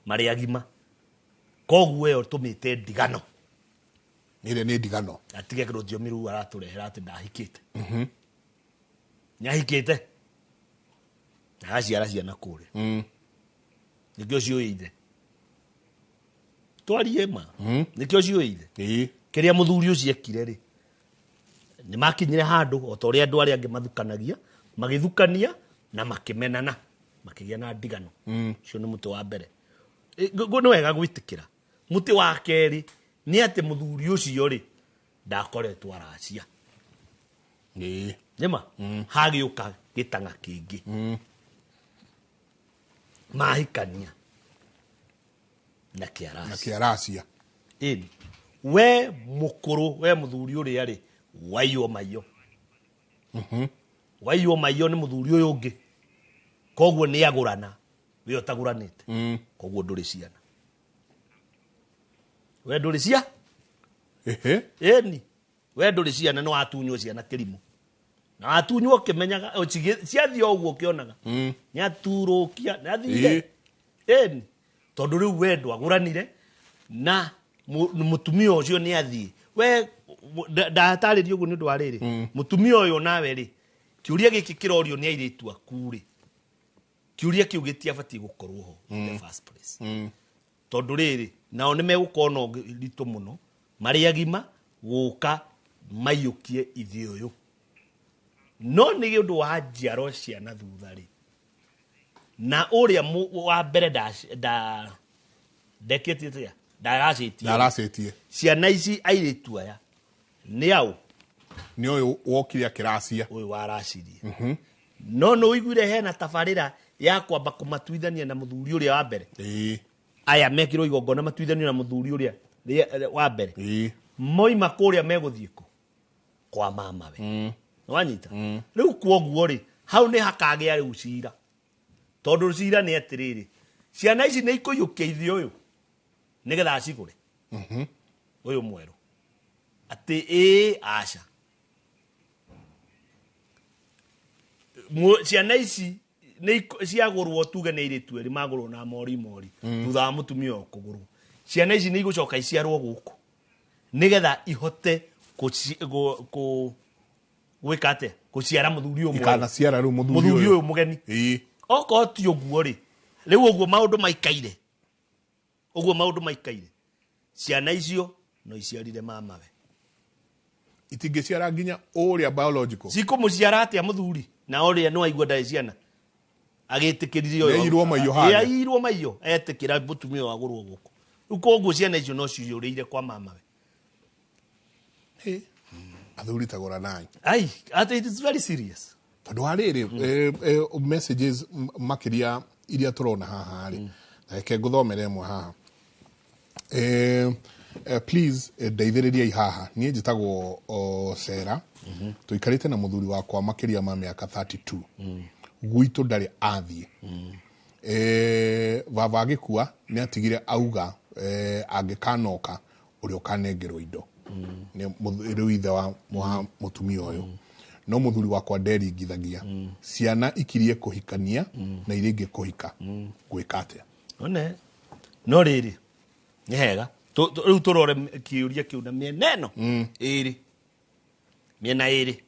mari agima koguo iyo tumite ndigano nire ni ndigano atige kirotio miru araturehera ati ndahikite nyahikite aciara ciana kure nikio ciuithe twarie ma nikio ciuithe kiria muthuri ucio ekire ri ni makinyire handu o to ria andu aria angi mathukanagia magithukania na makimenana makigia na ndigano cio ni muti wa mbere ni wega gwitikira muti wa keri ni ati muthuri ucio ri ndakoretwo aracia nima hagiuka gitanga kingi mahikania na kiaracia we mukuru we muthuri uria ri waiywo mayo ni muthuri uyu ungi koguo ni agurana we otaguranite koguo nduri ciana we nduri cia we nduri ciana no atunywo ciana kirimo na atunywo kimenyaga ciathio uguo kionaga nyaturukia nathire tondu riu we ndwaguranire na mutumia ucio ni athii we ndataririe uguo ni ndu ariri mutumia uyu nawe ri kiuria giki kirorio ni airitu akuri kiuria kiu gitiabati gukorwo ho in the first place tondu riri nao ni megukona ritu muno mari agima guka mayukie ithi uyu no ni undu wa njiaro ciana thutha ri na uria wa mbere ndeketie ndaracetie ciana ici airitu aya Niao. Ni uyu wokire akiracia. Uyu waracirie. No no igwire hena tabarira ya kwamba kumatuithania na muthuri uria wa mbere. Aya mekirwo igongona matuithania na muthuri uria wa mbere. Moima kuria meguthiiko kwa mamawe. Wanyita. Riu kuoguo ri hau ni hakagia riu cira. Tondu cira ni atiriri. Ciana ici ni ikuyukiithio uyu. Nigetha cigure. Uyu mweru. Ati aca. Ciana ici ni ciagurwo tuge ni iritu eri magurwo na mori thutha wa mutumia kugurwo. Ciana ici ni igucoka iciarwo guku nigetha ihote gwikate guciara muthuri umwe ikana ciara riu muthuri uyu mugeni. Oko ti uguo ri riu uguo maundu maikaire. Uguo maundu maikaire. Ciana icio no iciarire mamawe. Itingiciara nginya uria biological. Cikumuciara atia muthuri na uria no aigua ndai ciana. Agitikiririo yo. Yairwo maiyo hana. Yairwo maiyo etikira mutumia wagurwo guku. Uko uguo ciana icio no ciurire kwa mamawe. Athuri tagora nai. Ai, it is very serious. Tondu hariri messages makiria iria turona haha ri. Reke nguthomere imwe haha. Please ndeithĩrĩriai haha niĩ njĩtagwo Sera tuikarĩte na mũthuri wakwa makĩria ma mĩaka 32 gwitũ ndarĩ athiĩ baba agĩkua nĩ atigire auga angĩkanoka ũrĩa ũkanengerwo indo rĩu ithe wa mũtumia ũyũ no mũthuri wakwa nderingithagia ciana ikirie kũhikania na iria ingĩ kũhika gwĩka atĩa one no rĩrĩ nĩ hega riu turore kiuria kiu na miena eno iri miena iri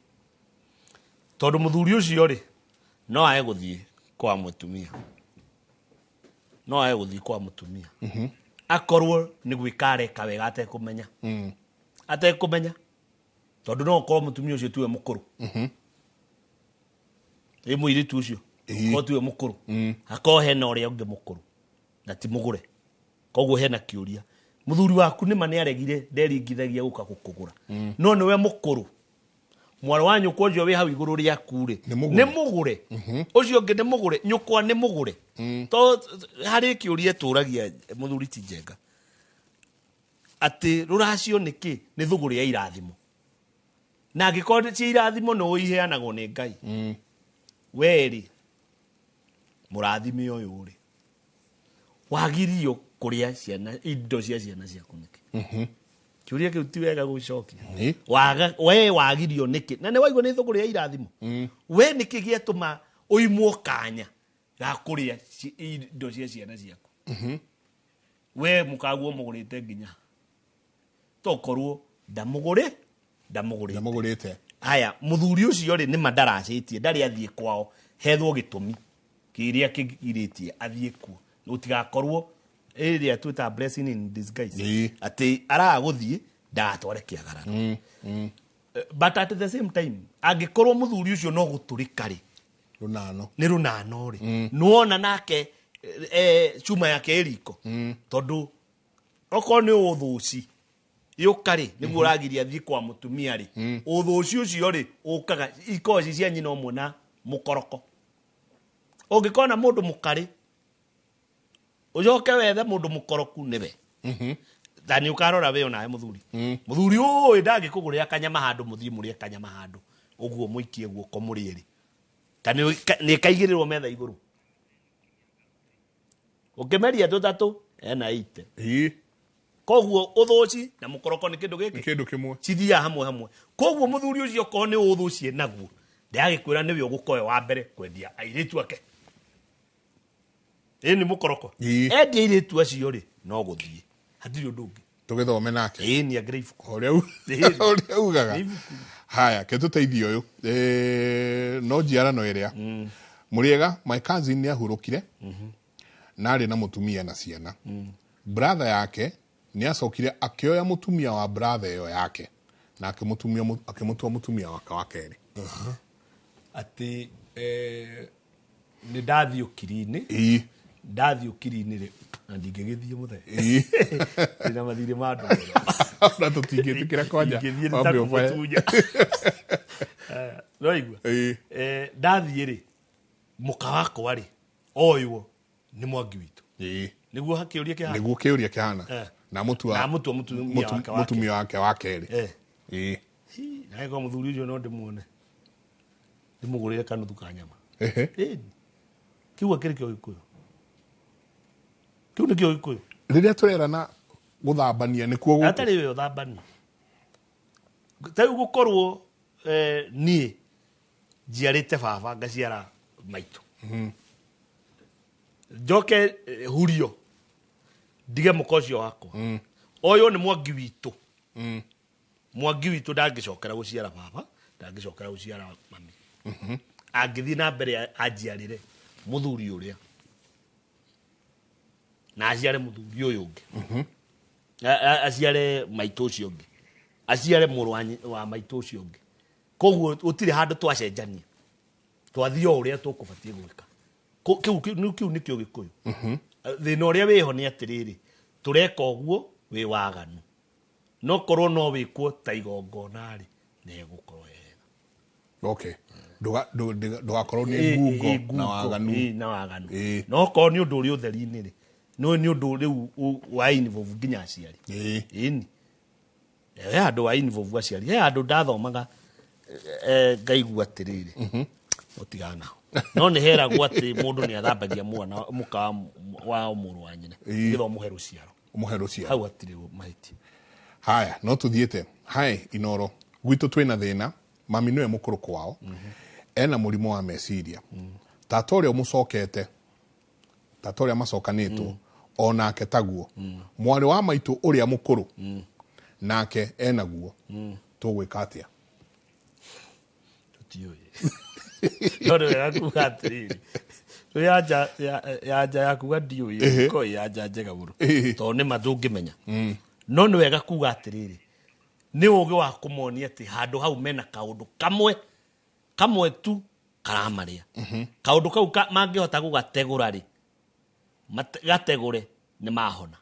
tondu muthuri ucio ri no ae guthie kwa mutumia akorwo ni gwikare kawega atekumenya tondu no ko mutumia ucio tuwe mukuru muiri tu ucio ko tuwe mukuru akohe na uria ungi mukuru na ti mugure koguo hena kiuria muthuri waku nĩ mane aregire nderingithagia guka gukugura no niwe mukuru mwana wa nyukwa ucio wi hau iguru ria kure nĩ mugure ucio ngi nĩ mugure nyukwa nĩ mugure to hari kiuria turagia muthuri ti njenga ati ruracio niki nĩ thuguri ya irathimo na ngĩkorwo ci irathimo no iheanagwo nĩ Ngai weri murathimi uyu ri wagirio kuria ciana indo cia ciana ciaku niki kiuria kiu ti wega gucokia we wagirio niki na ne waigua ni thuguri ya irathimo we niki giatuma uimwo kanya ga kuria indo cia ciana ciaku we mukaguo mugurite nginya tokorwo ndamugurite aya muthuri ucio ri ni madaracitie ndari athie kwao hethwo gitumi kiria kigiritie athie kuo utigakorwo area twita blessing in disguise ati araguthie ndatware kiagarano but at the same time angikorwo muthuri ucio no guturika ri runano ri nuona nake chuma yake eriko tondu oko ni uthuci yukari niguo uragiria thii kwa mutumia ri uthuci ucio ri ukaga ikoci cia nyina omwe na mukoroko ungikona mundu mukari ujoke wethe mundu mukoroku niwe thani ukarora we onae muthuri uyu ndangikugurira kanyama handu muthii murie kanyama handu uguo muikie guoko murieri tani ni kaigirirwo metha iguru ukimeria tutatu ena 8 koguo uthuci na mukoroko ni kindu kimwe cithia hamwe koguo muthuri ucio ko ni uthucie naguo ndagikwira niwe ugukoe wa mbere kwendia airitu ake ni mukoroko endia iritu acio ri no guthie hatiri undu ungi tugithome nake ni agreifu uria ugaga haya ketuteithio uyu no njiarano iria muriega my cousin ni ahurukire na ari na mutumia na ciana brother yake ni acokire akioya mutumia wa brother yo yake na akimutua mutumia wa keri ati ni ndathio kirini ndathi ukiri-inĩ rĩ na ndingĩgĩthiĩ mũthee ndĩna mathirĩ ma andũ na tũtingĩtĩkĩra kwanja ingĩthiĩ nĩtakũmũtunya noigua ndathiĩ rĩ mũka wakwa rĩ oywo nĩ Mwangi witũ nĩguo hakĩũria kĩhana nĩguo kĩũria kĩhana na mũtumia wake wa kerĩ nawe kwa mũthuri ũcio no ndĩmuone ndĩmũgũrĩre kanuthu ka nyama kiuga kĩrĩ kĩo Gĩkũyũ kĩu nĩkĩo Gĩkũyũ rĩrĩa tũrerana gũthambania nĩkuo gũkũ atarĩ we ũthambania tarĩu gũkorwo niĩ njiarĩte baba ngaciara maitũ njoke hurio ndige mũka ũcio wakwa oyũ nĩ Mwangi witũ Mwangi witũ ndangĩcokera gũciara baba ndangĩcokera gũciara mami angĩthiĩ na mbere anjiarĩre mũthuri ũrĩa na aciare mũthuri ũyũ ũngĩ aciare maitũ ũcio ũngĩ aciare mũrũ wa maitũ ũcio ũngĩ koguo gũtirĩ handũ twacenjania twathiĩ o ũrĩa tũkũbatiĩ gwĩka kĩu nĩkĩo Gĩkũyũ thĩna ũrĩa wĩho nĩ atĩrĩrĩ tũreka ũguo wĩ waganu no korwo no wĩkwo ta igongona rĩ nĩ egũkorwo okay ndũgakorwo nĩ ngungo na waganu no korwo nĩ ũndũ ũrĩa ũtheri-inĩ rĩ no nĩ ũndũ rĩu wa involve nginya aciari ĩni he andũ wa involve aciari he andũ ndathomaga ngaigua atĩrĩrĩ ũtigana no nĩ heragwo atĩ mũndũ nĩ athambagia mwana mũka wa mũrũ wa nyina nĩgetha ũmũhe rũciaro hau hatirĩ mahĩtia haya no tũthiĩte hai Inoro gwitũ twĩna thĩna mami nĩwe mũkũrũ kwao ena mũrimũ wa meciria tata ũrĩa mũcokete tata ũrĩa macokanĩtwo onake taguo mwarĩ wa maitũ ũrĩa mũkũrũ nake enaguo tũgwĩka atĩa tũtiũĩ no wega kuga atĩrĩrĩ yanja ya kuga ndiũĩ ko yanja njega mũno tondũ nĩ mathũngĩmenya no nĩ wega kuga atĩrĩrĩ nĩ ũgĩ wa kũmonia atĩ handũ hau mena kaũndũ kamwe tu karamarĩa kaũndũ kau mangĩhota gũgategũra rĩ gategũre nĩ mahona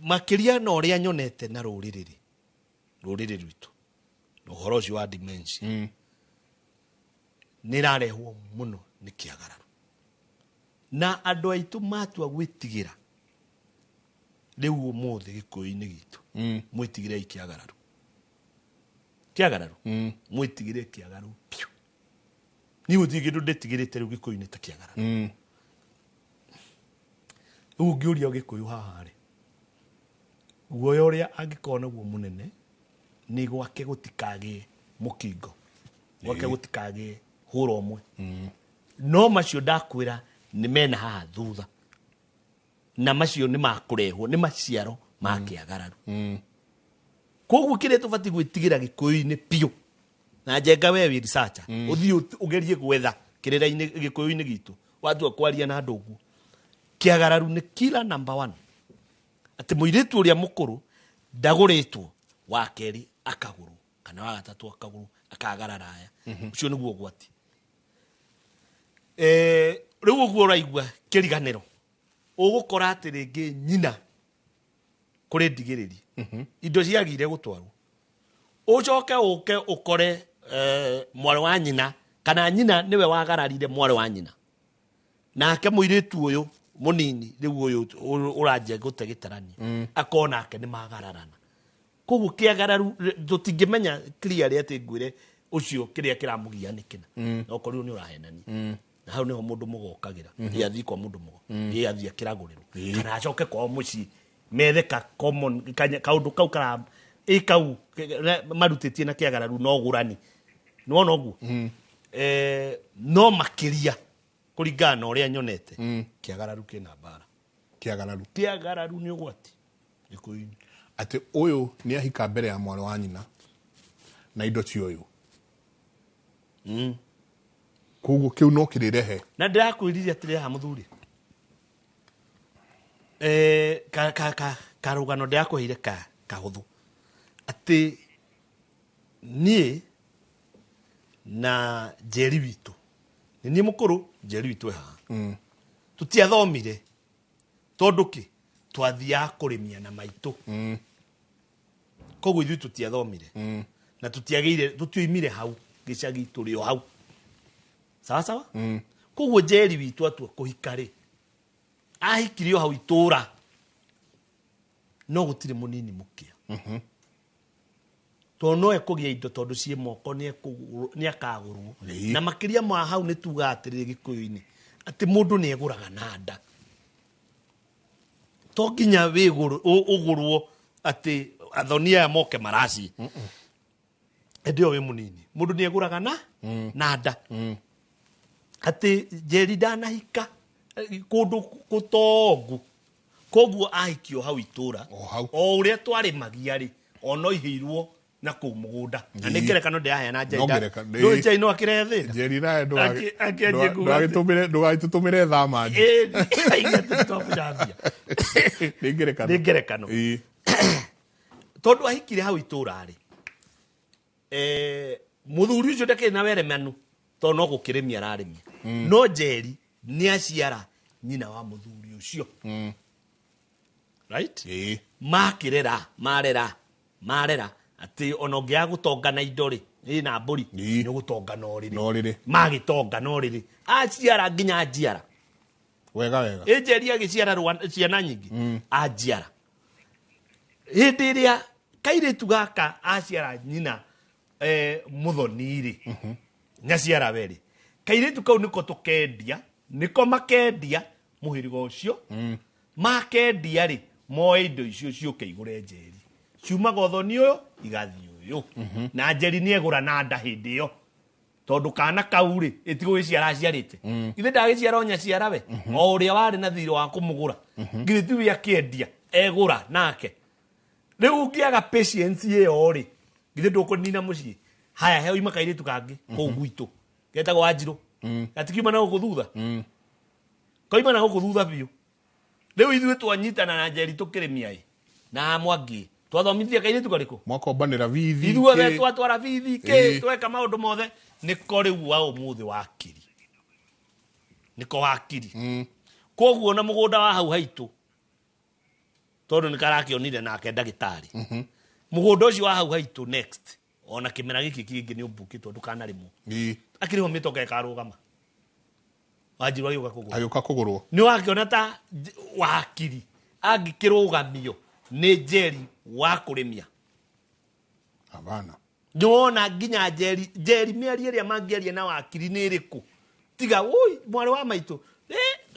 makĩria na ũrĩa nyonete na rũrĩrĩ rwitũ na ũhoro ũcio wa dementia nĩ rarehwo mũno nĩ kĩagararo na andũ aitũ matua gwĩtigĩra rĩu ũmũthĩ Gĩkũyũ-inĩ gitũ mwĩtigĩrei kĩagararo mwĩtigĩre kĩagararo piũ niĩ gũtirĩ kĩndũ ndĩtigĩrĩte rĩu Gĩkũyũ-inĩ ta kĩagararo rĩu ũngĩũria Gĩkũyũ haha rĩ guoya ũrĩa angĩkorwo naguo mũnene nĩ gwake gũtikagĩe mũkingo gwake gũtikagĩe hũra ũmwe no macio ndakwĩra nĩ mena haha thutha na macio nĩ makũrehwo nĩ maciaro ma kĩagararo koguo kĩrĩa tũbatiĩ gwĩtigĩra Gĩkũyũ-inĩ piũ na njenga we wĩ researcher ũthiĩ ũgerie gwetha kĩrĩra-inĩ Gĩkũyũ-inĩ gitũ watua kwaria na andũ ũguo kĩagararo nĩ killer number 1 atĩ mũirĩtu ũrĩa mũkũrũ ndagũrĩtwo wa kerĩ akagũrwo kana wa gatatũ akagũrwo akagarara aya ũcio nĩguo ũgwati rĩu ũguo ũraigua kĩriganĩro ũgũkora atĩ rĩngĩ nyina kũrĩ ndigĩrĩri indo ciagire gũtwarwo ũcoke ũke ũkore mwarĩ wa nyina kana nyina nĩwe wagararire mwarĩ wa nyina nake mũirĩtu ũyũ mũnini rĩu ũyũ ũranjia gũte gĩtarania akona ake nĩ magararana koguo kĩagararu tũtingĩmenya clearly atĩ ngwĩre ũcio kĩrĩa kĩramũgia nĩ kĩna okorwo nĩ ũrahenania na hau nĩho mũndũ mũgokagĩra athiĩ kwa mũndũ mũgo athiĩ akĩragũrĩrwo kana acoke kwao mũciĩ methe kaũndũ kau kau marutĩtie na kĩagararu no gũrani nĩwona ũguo no makĩria kũringana na ũrĩa nyonete kĩagararu kĩna mbara kĩagararu nĩ ũgwati Gĩkũyũ-inĩ atĩ ũyũ nĩ ahika mbere ya mwarĩ wa nyina na indo ti ũyũ koguo kĩu no kĩrĩrehe na ndĩrakwĩrire atĩrĩ haha mũthuri karũgano ndĩrakũheire kahũthũ atĩ niĩ na Njeri witũ nĩ niĩ mũkũrũ njeri witũ haha tutiathomire tondu ki twathiaga kurimia na maitũ koguo ithuĩ tutiathomire na tutioimire hau gĩcagi tũrĩ o hau sawa sawa koguo njeri witũ atua kũhika rĩ ahikire o hau itũra no gũtirĩ mũnini mũkĩa tondũ no ekũgĩa indo tondũ ciĩ moko nĩ akagũrwo na makĩria ma hau nĩ tuga atĩrĩrĩ gĩkũyũ-inĩ atĩ mũndũ nĩ egũraga na nda to nginya ũgũrwo atĩ athoni aya moke maraci hĩndĩ ĩyo wĩ mũnini mũndũ nĩ egũraga na nda atĩ njeri ndanahika kũndũ gũtongu koguo ahikio hau itũra o ũrĩa twarĩmagia rĩ ono ihĩirwo na kũu mũgũnda na nĩ ngerekano ndĩraheana njai no akĩrehe thĩna njeri nawe ndũgagĩtũtũmĩre thama nĩ ngerekano tondũ ahikire hau itũra rĩ mũthuri ũcio ndakĩrĩ na weremanu tondũ no gũkĩrĩmia ararĩmia no njeri nĩ aciara nyina wa mũthuri ũcio right makĩrera marera atĩ ona ũngĩaga gũtongana indo rĩ na mbũri nĩ gũtongana ũrĩrĩ magĩtongana ũrĩrĩ aciara nginya njiara wega njeri agĩciara ciana nyingĩ anjiara hĩndĩ ĩrĩa kairĩtu gaka aciara nyina mũthoni rĩ nyaciara werĩ kairĩtu kau nĩko tũkendia nĩko makendia mũhĩrĩga ũcio makendia rĩ moe indo icio ciũke igũre njeri ciumaga ũthoni ũyũ igathiĩ ũyũ na njeri nĩ egũra na nda hĩndĩ ĩyo tondũ kana kau rĩ ĩtigũgĩciara aciarĩte ithe ndagĩciara o nyaciara we o ũrĩa warĩ na thirĩ wa kũmũgũra ngirĩ tiwe akĩendia egũra nake rĩu ũngĩaga patience ĩyo rĩ ngirĩ ndũkũnina mũciĩ haya he oima kairĩtu kangĩ kũu gwitũ getagwo Wanjirũ gatikiuma na gũkũ thutha koima na gũkũ thutha biũ rĩu ithuĩ twanyitana na njeri tũkĩrĩmia na Mwangi twathomithia kairĩtu karĩkũ mwakombanĩra bithi ithuothe twatwara bithi kĩ tweka maũndũ mothe nĩko rĩu wa ũmũthĩ wakiri nĩko wakiri koguo na mũgũnda wa hau haitũ tondũ nĩ karakĩonire nake ndagĩtarĩ mũgũnda ũcio wa hau haitũ next ona kĩmera gĩkĩ kĩngĩ nĩ ũmbũkĩtwo ndũkanarĩmwo akĩrĩho mĩtoka ĩkarũgama Wanjirũ agĩũka kũgũrwo nĩ wakĩona ta wakiri angĩkĩrũgamio nĩ njeri wa kũrĩmia abana nĩwona nginya njeri mĩario ĩrĩa mangĩaria na wakiri nĩ ĩrĩkũ tiga ui mwarĩ wa maitũ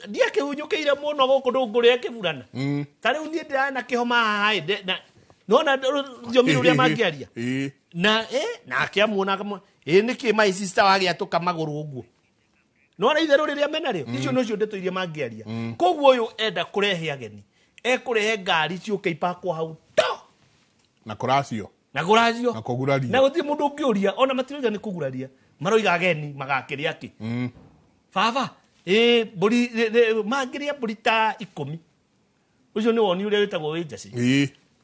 ndiakĩhunyũkĩire mũno gũkũ ndũngũrĩa kĩburana ta rĩu niĩ ndĩrarĩ na kĩhoma haha nona thiomi ũrĩa mangĩaria na akĩamuona nĩkĩ my sister wagĩatũka magũrũ ũguo nona itherũ rĩrĩa menarĩo icio nĩcio ndeto iria mangĩaria koguo ũyũ enda kũrehe ageni ekũrehe ngari ciũke ipakwo hau na kũracio na kũguraria na gũtirĩ mũndũ ũngĩũria ona matiroiga nĩ kũguraria maroiga ageni magakĩrĩa atĩ baba mbũri mangĩrĩa mbũri ta 10 ũcio nĩ woni ũrĩa wĩtagwo wĩ njaci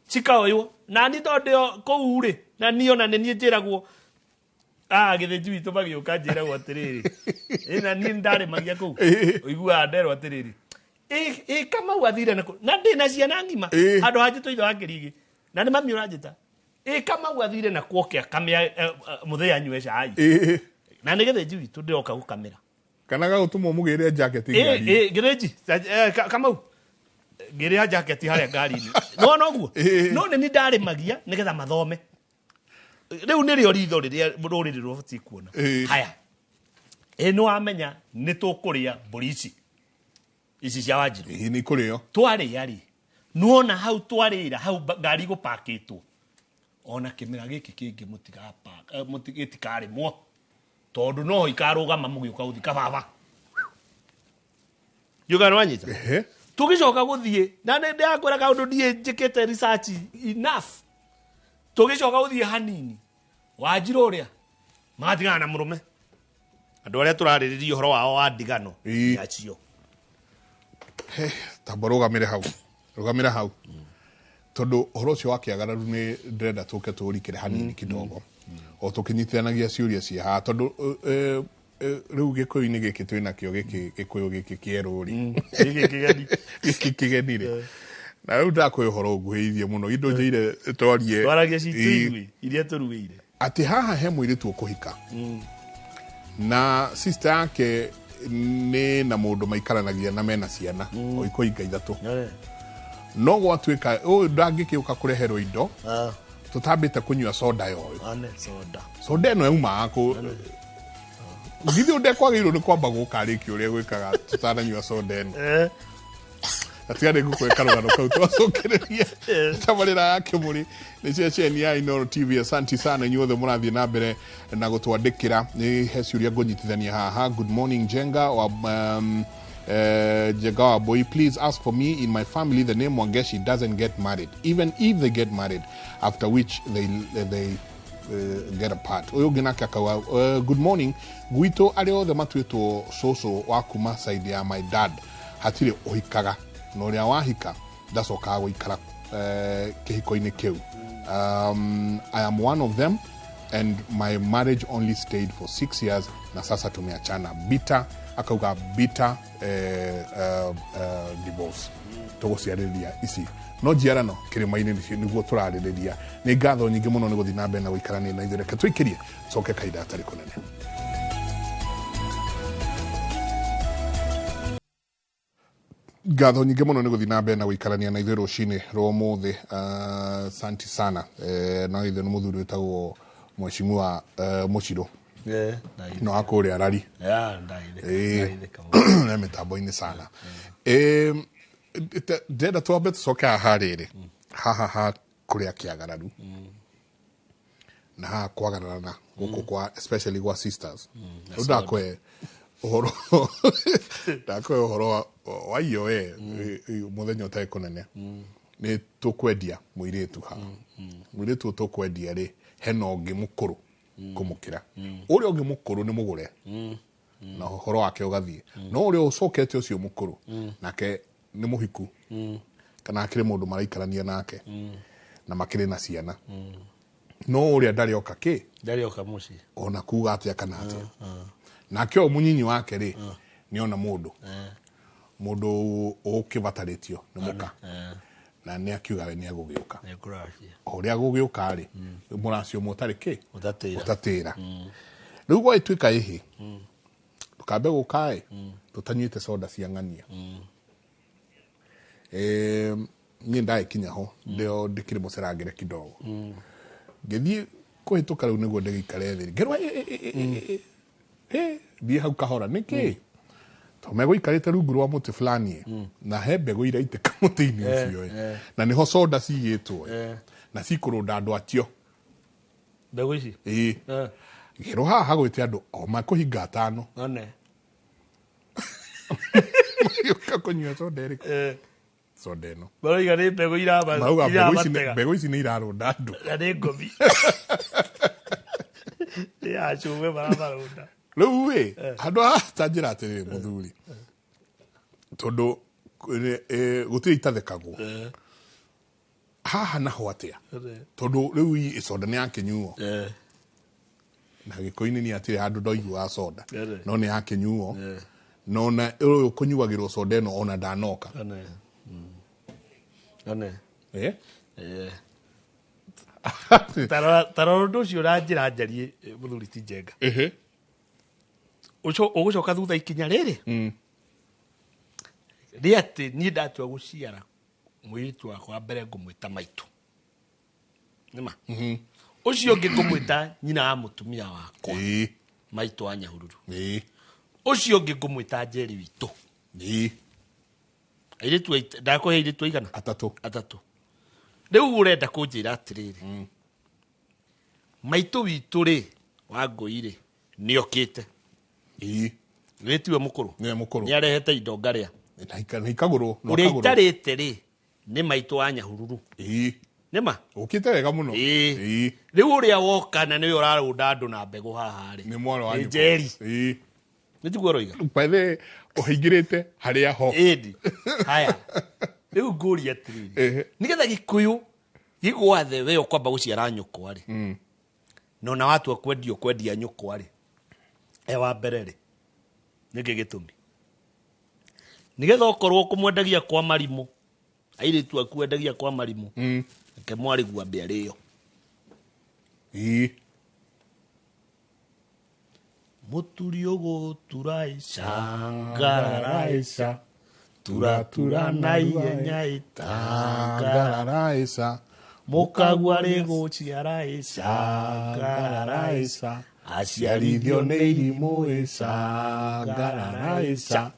cikaoywo na ni tondũ kũu rĩ na niĩ ona nĩ niĩ njĩragwo gĩthĩnji witũ magĩũka njĩragwo atĩrĩrĩ na niĩ ndarĩmagia kũu ũiguaga nderwo atĩrĩrĩ Kamau athire na ndĩ na ciana ngima andũ hanjĩtwo ithe wa Kĩrigĩ na nĩ mami ũranjĩta Kamau athire na kuoke akamĩa mũthenya anyue cai na nĩ gĩthĩnji witũ ndĩroka gũkamĩra kana gagũtũmwo mũgĩre jacket ngari gĩthĩnji Kamau ngĩrĩa jacket harĩa ngari-inĩ no ũguo no nĩ niĩ ndarĩmagia nĩgetha mathome rĩu nĩrĩo ritho rĩrĩa rũrĩrĩ rũbatiĩ kuona haya nĩ wamenya nĩ tũkũrĩa mbũri ici cia Wanjirũ nĩ kũrĩo twarĩa rĩ nuona hau twarĩra hau ngari gũpakĩtwo ona kĩmera gĩkĩ kĩngĩ gĩtikarĩmwo tondũ no ikarũgama mũgĩũka gũthika baba yũga nwanyita tũgĩcoka gũthiĩ na nĩ ndĩrakwĩra kaũndũ ndiĩ njĩkĩte research enough tũgĩcoka gũthiĩ hanini Wanjirũ ũrĩa magatigana na mũrũme andũ arĩa tũrarĩrĩria ũhoro wao wa ndigano yacio tamba rũgamĩre hau tondũ ũhoro ũcio wa kĩagararu nĩ ndĩrenda tũke tũrikĩre hanini kidogo o tũkĩnyitithanagia ciũria cia haha tondũ riu gikuyu-ini giki twina kio giki gikuyu giki kieru ri giki kigeni ri na riu ndakwihoro nguhithie muno indo njire twaragia citu iria turugeire ati haha he muiritu ukuhika na sister yake ni na mundu maikaranagia na mena ciana o ikoinga ithatu no gwatuika ndangikiuka kureherwo indo tutambite kunyua soda yoyo soda no yuma ko ngithi unde kwagirwo ni kwamba gukariki uria gwikaga tutananyua soda eno atiare gukweka rugano kau twacokereria tamarira yake muri ni ceceni ya Inooro TV. Asante sana inyuothe murathie na mbere na gutwandikira ni heciuria ngonyitithania haha. Good morning Jenga wa Jegawa boy, please ask for me in my family. The name Wangeshi doesn't get married, even if they get married, after which they get apart. Oyo ginake akawa good morning gwito ari othe matwitwo soso wa kuma side ya my dad hatire ohikaga no ria wahika ndacokaga guikara kihiko-ini kiu. I am one of them and my marriage only stayed for 6 years na sasa tumeachana. Bitter akauga bitter divorce tuguciarĩria ici no Njiarano Kĩrĩma-inĩ niguo turarĩrĩria. Nĩ ngatho nyingĩ mũno nĩ gũthiĩ na mbere na gũikarania na ithuĩ. Reke tũikĩrie coke kahinda gatarĩ kũnene. Ngatho nyingĩ mũno nĩ gũthiĩ na mbere na gũikarania na ithuĩ rũcinĩ rwa ũmũthĩ. Asante sana na ithuĩ nĩ mũthuri wĩtagwo Mheshimiwa Mũchirũ no akũrĩa rari na mĩtambo-inĩ sana. Ndenda twambe tũcoke haha rĩrĩ haha kũrĩa kĩagararu na haha kwagararana gũkũ kwa especially gwa sisters. Ndakwe uhoro wa iyo we muthenya ũtarĩ kũnene nĩ tũkwendia mũirĩtu haha. Mũirĩtu tũkwendia rĩ hena ũngĩ mũkũrũ kumukira uria ungi mukuru ni mugure na horo wake ugathie no uria ucokete ucio mukuru nake ni muhiku kana akire mundu maraikarania nake na makire na ciana no uria ndari oka muci ona kuga atia kana atia nake o munyinyi wake ri ni ona mundu ukivataritio ni muka na ni akiuga we ni agugiuka uria agugiuka ri muracio mutari utatira riu gwa ituika ihi tukambe gukae tutanyite soda cia ng'ania ni ndai kinya ho ndio ndikire mucerangire kidogo ngithie kuhituka riu niguo ndigikare thiri ngirwa thie hau kahora niki tomego ikarite rungu rwa muti fulani na he mbegu ira iteka muti-ini ucio na niho soda cigitwo na cikurunda andu atio mbegu ici giro haha gwite andu o makuhinga 5 one yuka kunyua soda iri soda ino baroiga ni mbegu mbegu ici ni irarunda andu na ni ngomi ya chume barabara riu we andu atanjira atiri muthuri tondu gutiri itathekagwo haha naho atia tondu riu icoda ni yakinyuo na giko-ini ni atiri handu ndoigua soda no ni yakinyuo no na uyu kunyuagirwo soda ino ona ndanoka tarora ndu ucio uranjira njarie muthuri ti Njenga ugucoka thutha ikinya riri ri ati ni ndatua guciara muiritu wakwa mbere ngumwita maitu nima ucio ngi ngumwita nyina wa mutumia wakwa maitu wa Nyahururu ucio ngi ngumwita Njeri witu airitu ndakuhe airitu igana atatu riu urenda kunjira atiriri maitu witu ri wa ngui ri ni okite retiwe mukuru ni arehete indo ngaria na ikaguru uria itarite ri ni maitu wa Nyahururu nima ukite wega muno riu uria woka na niwe urarunda andu na mbegu haha ri ni mwaro wa Njeri ni tiguo roiga paithe uhingirite haria ho haya riu nguri atiriri nigetha gikuyu gigwathe we ukwamba guciara nyukwa ri no na watu kwendia nyukwa ri wa mbere rĩ nĩkĩ gĩtũmi nĩgetha okorwo kũmwendagia kwa marimũ airĩtu aku endagia kwa marimũ ke mwarĩgua mbĩa rĩyo mũturi ũgũturaica ngararaica turatura na ihenya itangararaica mũkagua rĩgũciaraica ngararaica aciarithio nĩ irimũ ica ngararaica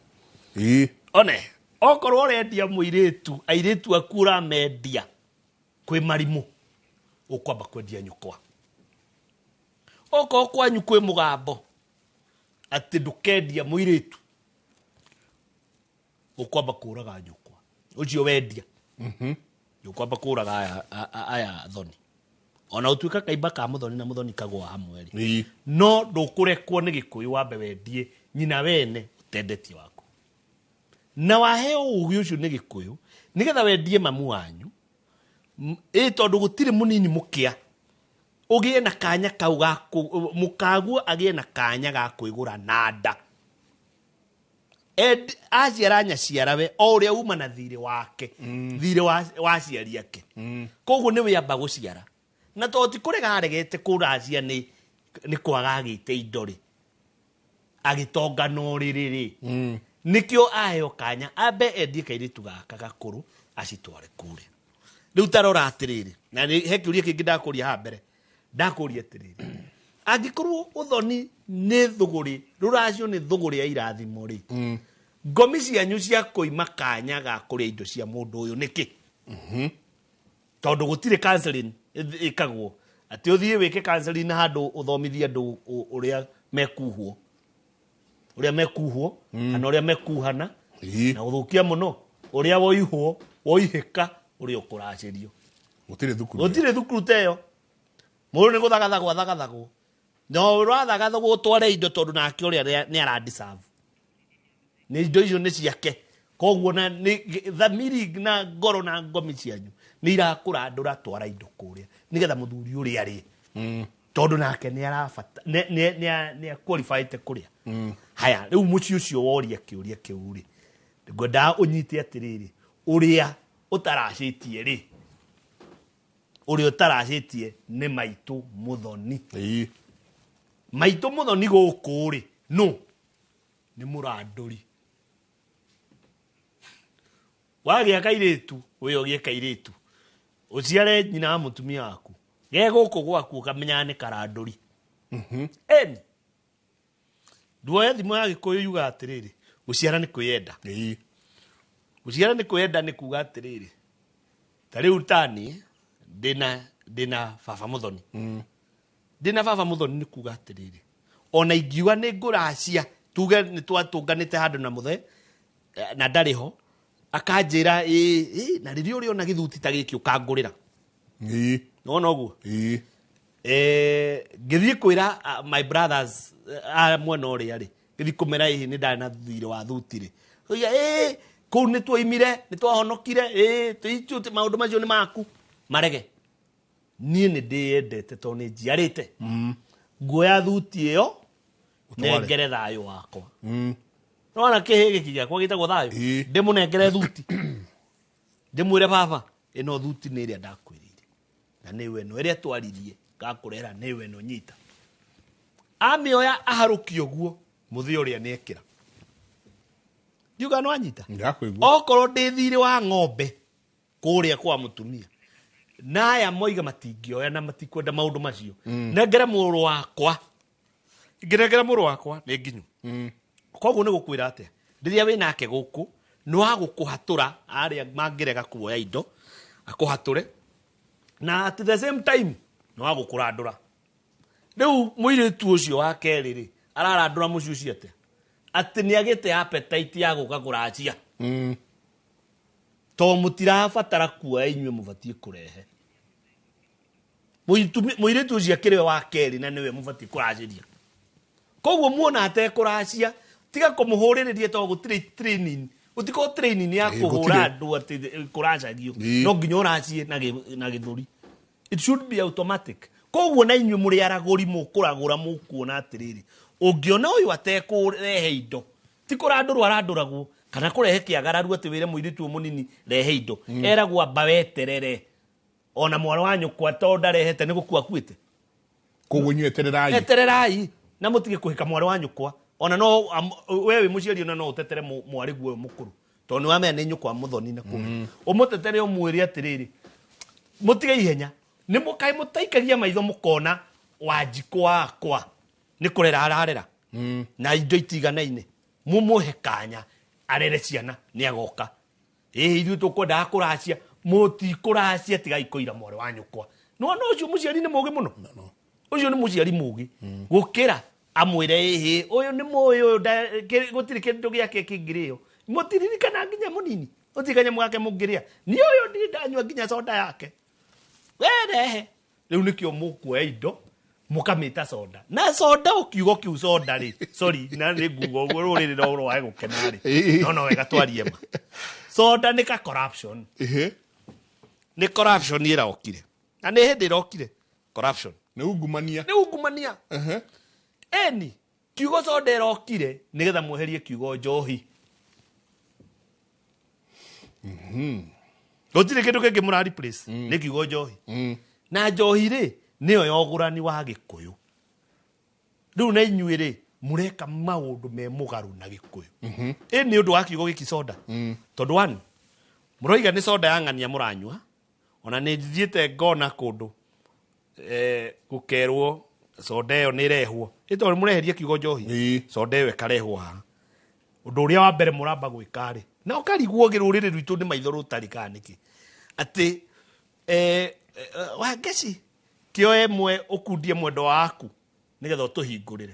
one okorwo ũrendia mũirĩtu airĩtu aku ũramendia kwĩ marimũ ũkwamba kwendia nyũkwa okorwo kwanyu kwĩ mũgambo atĩ ndũkendia mũirĩtu ũkwamba kũraga nyũkwa ũcio wendia ũkwamba kũraga aya thoni ona ũtuĩka kaimba ka mũthoni na mũthoni kagwa hamwe rĩ no ndũkũrekwo nĩ gĩkũyũ wambe wendie nyina wene ũtendetie waku na waheo ũgĩ ũcio nĩ gĩkũyũ nĩgetha wendie mamu wanyu tondũ gũtirĩ mũnini mũkĩa ũgĩe na kanya kau mũkaguo agĩe na kanya ga kwĩgũra na nda aciara nyaciara we o ũrĩa uma na thirĩ wake thirĩ wa aciari ake koguo nĩ wĩamba gũciara na tondũ ti kũrega aregete kũracia nĩ kwaga agĩte indo rĩ agĩtongana ũrĩrĩ rĩ nĩkĩo aheo kanya ambe endie kairĩtu gaka gakũrũ acitware kũrĩa rĩu tarora atĩrĩrĩ na he kĩũria kĩngĩ ndakũria haha mbere ndakũria atĩrĩrĩ angĩkorwo ũthoni nĩ thũgũrĩ rũracio nĩ thũgũrĩ ya irathimo rĩ ngomi cianyu cia kũima kanya ga kũrĩa indo cia mũndũ ũyũ nĩkĩ tondũ gũtirĩ counseling ĩkagwo atĩ ũthiĩ wĩke counseling handũ ũthomithie andũ ũrĩa mekuhwo kana ũrĩa mekuhana na gũthũkia mũno ũrĩa woihĩka ũrĩa ũkũracĩrio gũtirĩ thukuru teyo mũndũ nĩ gũthagathagwo no ũrathagathagwo ũtware indo tondũ nake ũrĩa nĩ aradeserve nĩ indo icio nĩ ciake koguo na thamiri na ngoro na ngomi cianyu nĩ irakũrandũra twara indo kũrĩa nĩgetha mũthuri ũrĩa arĩ tondũ nake nĩ qualified kũrĩa haya rĩu mũciĩ ũcio woria kĩũria kĩu rĩ ngwendaga ũnyite atĩrĩrĩ ũrĩa ũtaracĩtie nĩ maitũ mũthoni maitũ mũthoni gũkũ rĩ no nĩ mũrandũri wagĩa kairĩtu ũgĩe kairĩtu ũciare nyina wa mũtumia waku ge gũkũ gwaku ũkamenya nĩ karandũri eni nduoya thimo ya gĩkũyũ yuga atĩrĩrĩ gũciara nĩ kwĩyenda gũciara nĩ kwĩyenda nĩ kuga atĩrĩrĩ ta rĩu tani ndĩna baba mũthoni ndĩna baba mũthoni nĩ kuga atĩrĩrĩ ona ingiuga nĩ ngũracia tuge nĩ twatũnganĩte handũ na mũthe na ndarĩ ho akanjĩra na rĩrĩa ũrĩ ona gĩthuti ta gĩkĩ ũkangũrĩra nona ũguo ngĩthiĩ kwĩra my brothers mwena ũrĩa rĩ ngĩthiĩ kũmera nĩ ndarĩ na thirĩ wa thuti rĩ kũu nĩ twoimire nĩ twahonokire maũndũ macio nĩ maku marege niĩ nĩ ndĩyendete tondũ nĩ njiarĩte nguoya thuti ĩyo nengere thayũ wakwa nona kĩhĩ gĩkĩ gĩakwa gĩtagwo thayũ ndĩmũnengere thuti ndĩmwĩre baba ĩno thuti nĩ ĩrĩa ndakwĩrĩire na nĩwe ĩno ĩrĩa twaririe ngakũrehera nĩwe ĩno nyita amĩoya aharũkia ũguo mũthĩ ũrĩa nĩekĩra ndiuga no anyita okorwo ndĩ thirĩ wa ng'ombe kũrĩa kwa mũtumia na aya moiga matingĩoya na matikwenda maũndũ macio nengere mũrũ wakwa ngĩnengera mũrũ wakwa nĩ nginyu koguo nĩ gũkwĩra atĩa rĩrĩa wĩ nake gũkũ nĩ wa gũkũhatũra arĩa mangĩrega kuoya indo akũhatũre na at the same time nĩ wa gũkũrandũra rĩu mũirĩtu ũcio wa kerĩ rĩ ararandũra mũciĩ ũcio atĩ nĩ agĩte appetite ya gũka kũracia tondũ mũtirabatara kuoya inyuĩ mũbatiĩ kũrehe mũirĩtu ũcio akĩrĩ wa kerĩ na nĩwe mũbatiĩ kũracĩria koguo muona atekũracia tiga kũmũhũrĩrĩria tondũ gũtirĩ training gũtikorwo training ya kũhũra andũ atĩ kũracagio no nginya ũracie na gĩthũri it should be automatic koguo na inyuĩ mũrĩ aragũri mũkũragũra mũkuona atĩrĩrĩ ũngĩona ũyũ atekũrehe indo ti kũrandũrwo arandũragwo kana kũrehe kĩagararu atĩ wĩre mũirĩtu mũnini rehe indo eragwo amba weterere ona mwana wa nyũkwa to ndarehete nĩ gũkua akuĩte koguo inyuĩ etererai na mũtige kũhĩka mwana wa nyũkwa ona no we wĩ mũciari ona no ũtetere mwarĩ guo mũkũrũ tondũ nĩwamenya nĩ nyũkwa mũthoni na kũrĩ ũmũtetere ũmwĩre atĩrĩrĩ mũtige ihenya nĩ mũkaĩ mũtaikagia maitho mũkona Wanjikũ wakwa nĩ kũrera ararera na indo itiganaine mũmũhe kanya arere ciana nĩ agoka ithuĩ tũkwendaga kũracia mũtikũracia tigai kũira mwarĩ wa nyũkwa no ũcio mũciari nĩ mũũgĩ mũno ũcio nĩ mũciari mũũgĩ gũkĩra amwĩre ũyũ nĩ mũũĩ ũyũ gũtirĩ kĩndũ gĩake kĩngĩrĩo mũtiririkana nginya mũnini ũtikanya mwake mũngĩrĩa nĩ ũyũ nĩ ndanyua nginya soda yake werehe rĩu nĩkĩo mũkuoya indo mũkamĩta soda na soda ũkiugo kiu soda rĩ sorry na nĩ ngugo ũguo rũrĩrĩ no rwae gũkena rĩ no wega twarie ma soda nĩ ka corruption nĩ corruption ĩrokire na nĩ hĩndĩ ĩrokire corruption nĩ ungumania eni kiugo soda ĩrokire nĩgetha mweherie kiugo njohi gũtirĩ kĩndũ kĩngĩ mũra replace nĩ kiugo njohi na njohi rĩ nĩyo yogũrani wa Gĩkũyũ rĩu na inyuĩ rĩ mũreka maũndũ me mũgarũ na Gĩkũyũ nĩ ũndũ wa kiugo gĩkĩ soda tondũ one mũroiga nĩ soda ya ng'ania mũranyua ona nĩ thiĩte ngona kũndũ gũkerwo soda ĩyo nĩ ĩrehwo tondũ mũreheria kiugo njohi soda ĩyo ĩkarehwo haha ũndũ ũrĩa wa mbere mũramba gwĩka rĩ na ũkarigwo rũrĩrĩ rwitũ nĩ maitho rũtarĩ kana nĩkĩ atĩ Wangeci kĩoe mwe ũkundie mwendo waku nĩgetha ũtũhingũrĩre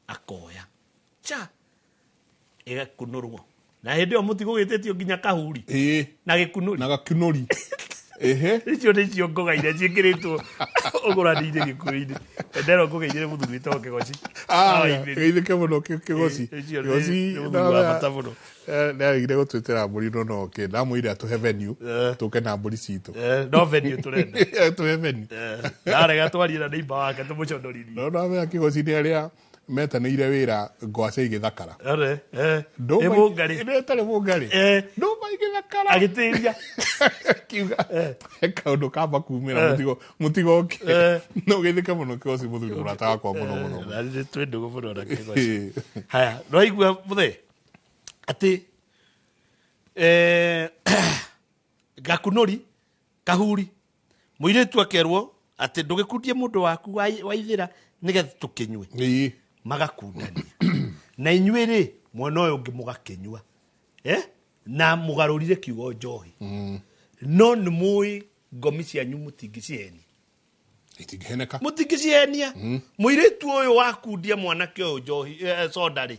akoya ĩgakunũrwo na hĩndĩ ĩyo mũtigũgĩtĩtio nginya kahuri na gĩkunũri icio nĩcio ngoga iria ciĩkĩrĩtwo ũgũrani-inĩ Gĩkũyũ-inĩ endero ngũgeithĩre mũthuri wĩtagwo Kĩgoci geithĩke mũno Kĩgoci nĩarigire gũtwĩtĩra mbũri no ndamwĩire atũhe venue tũke na mbũri citũ no venue tũrenda tũhe venue ndarega twarie na neighbor wake tũmũconorithie no namenya Kĩgoci nĩ arĩa metanĩire wĩra ngwace igĩthakara ĩtarĩ mũngarĩ ndũma igĩthakara agĩtĩria kiuga kaũndũ kamba kumĩra mũtigoke no geithĩke mũno Kĩgoci mũthuri mũrata wakwa mũno twĩ ndũgũ mũno na Kĩgoci haya no igua mũthee atĩ gakunũri kahuri mũirĩtu akerwo atĩ ndũgĩkundie mũndũ waku waithĩra nĩgetha tũkĩnyue magakundania na inyuĩ rĩ mwana ũyũ ũngĩ mũgakĩnyua na mũgarũrire kiugo njohi no nĩ mũĩ ngomi cianyu mũtingĩcihenia mũirĩtu ũyũ wakundia mwanake ũyũ njohi soda rĩ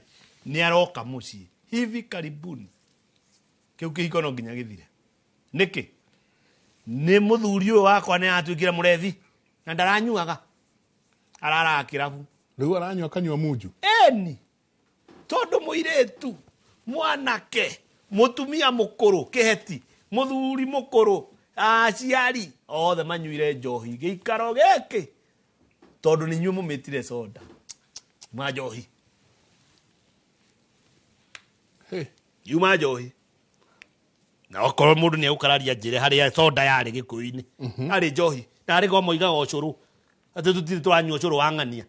nĩ aroka mũciĩ hivi karibuni kĩu kĩhiko no nginya gĩthire nĩkĩ nĩ mũthuri ũyũ wakwa nĩ atuĩkire mũrethi na ndaranyuaga araraga kĩrabu rĩu aranyua kanyua munju eni tondũ mũirĩtu mwanake mũtumia mũkũrũ kĩheti mũthuri mũkũrũ aciari othe manyuire njohi gĩikaro gĩkĩ tondũ nĩ inyuĩ mũmĩtire soda ma njohi yuma njohi na okorwo mũndũ nĩ egũkararia njĩre harĩa soda yarĩ Gĩkũyũ-inĩ harĩ njohi na harĩ gomo igaga ũcũrũ atĩ tũtirĩ tũranyua ũcũrũ wa ng'ania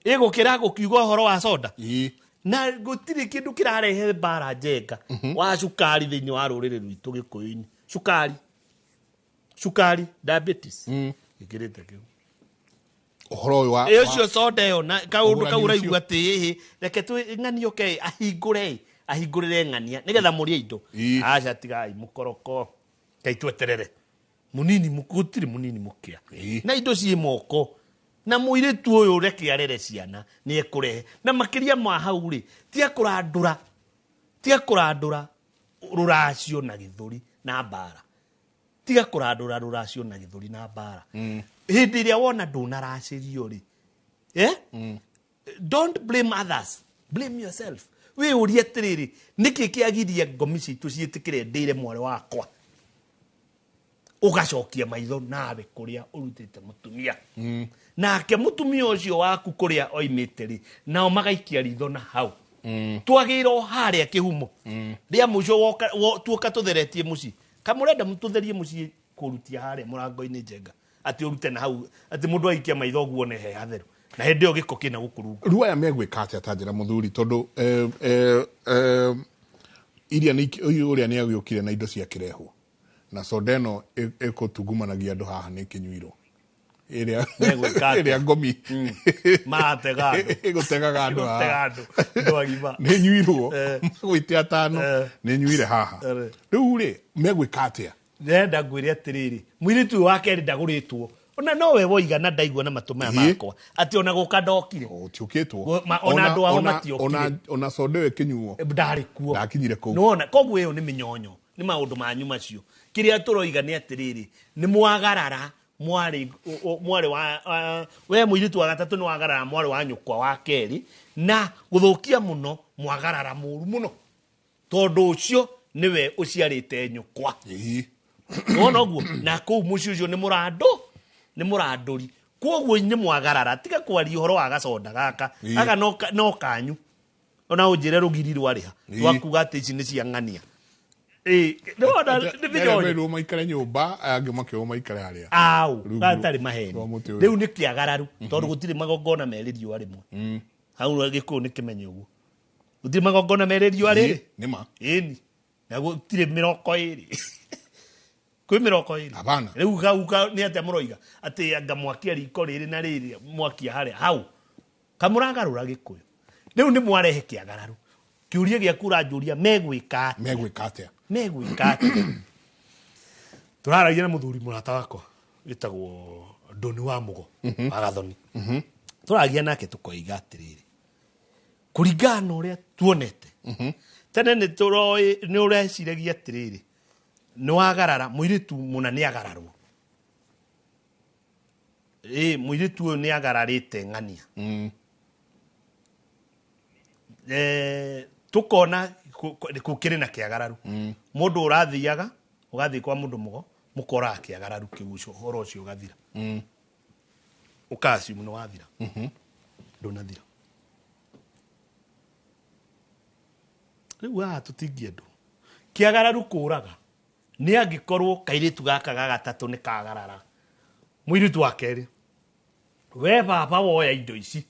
ĩgũkĩra gũkiuga ũhoro wa soda na gũtirĩ kĩndũ kĩrarehe mbara njenga wa cukari thĩinĩ wa rũrĩrĩ rwitũ Gĩkũyũ-inĩ cukari diabetes gĩkĩrĩte kĩu ũhoro ũyũ wa ũcio soda ĩyo na kaũndũ kau ũraigua atĩ reke ng'anioke ahingũrĩre ng'ania nĩgetha mũrĩe indo aca tigai mũkoroko kai tweterere munini gũtirĩ munini mũkĩa na indo ciĩ moko na mũirĩtu ũyũ reke arere ciana nĩ ekũrehe na makĩria ma hau rĩ tiga kũrandũra rũracio na gĩthũri na mbara hĩndĩ ĩrĩa wona ndũnaracĩrio rĩ don't blame others, blame yourself. We ũrie atĩrĩrĩ nĩkĩ kĩagiria ngomi citũ ciĩtĩkĩre ndĩre mwarĩ wakwa ũgacokia maitho nawe kũrĩa ũrutĩte mũtumia nake mutumia ucio waku kuria oimite ri nao magaikia ritho na hau twagiro haria kihumo ria mucio tuoka tutheretie muci kamurenda mututherie muci kurutia haria murango-ini njenga ati urute na hau ati mundu aikia maitho guo ne he hatheru na hindi yo giko kina gukurunga ruaya megwika atia tanjira muthuri tondu iria ni uria ni agiukire na indo cia kirehwo na sondeno ikutungumanagia andu haha ni kinyuiro iria ngomi mategado igutega andu ni nyuirwo gwite atano ni nyuire haha riu ri megwika atia ndenda ngwire atiriri mwiritu wake ndaguritwo ona no we woiga na ndaigua na matumaya makwa ati ona guka ndokire utiukitwo ona andu aho matiokire ona sondewe kinyuo ndari kuo ndakinyire ku nona koguo iyo ni minyonyo ni maundu manyu macio kiria turoiga ni atiriri ni mwagarara mwari wa we mwiritu wa gatatu ni wagarara mwari wa nyukwa wa keri na guthukia muno mwagarara muru muno tondu ucio niwe uciarite nyukwa nona guo na ku mucio ucio ni muranduri koguo ni mwagarara tiga kwari horo wa gaconda gaka aga no kanyu ona unjire rugiri rwariha rwakuga ati ici ni cia ng'ania ndona ndivinyo maikare nyumba angi makio maikare haria au gatari maheni riu ni kiagararu tondu gutiri magongona meririo arimwe hau giku ni kimenye uguo gutiri magongona meririo ari nima ini na gutiri miroko iri kwi miroko iri abana riu gauka ni ate muroiga ati anga mwakia riko riri na riri mwakia haria hau kamuragarura gikuyu riu ni mwarehe kiagararu kiuria gia kura njuria megwika atia turaragia na muthuri murata wakwa witagwo Ndoni wa Mugo Agathoni turagia nake tukoiga atiriri kuringana uria tuonete tene ni turoi ni ureciragia atiriri ni wagarara muiritu muna ni agararwo muiritu ni agararite ng'ania tukona kukiri na kiagararu mundu urathiaga ugathi kwa mundu mugo mukora kiagararu kiuco horo cio gathira ukasi muno wathira ndunathira riu tutingie ndu kiagararu kuraga ni angikorwo kairitu gaka gagatatu ni kagarara mwiritu wakeri we baba woya indo ici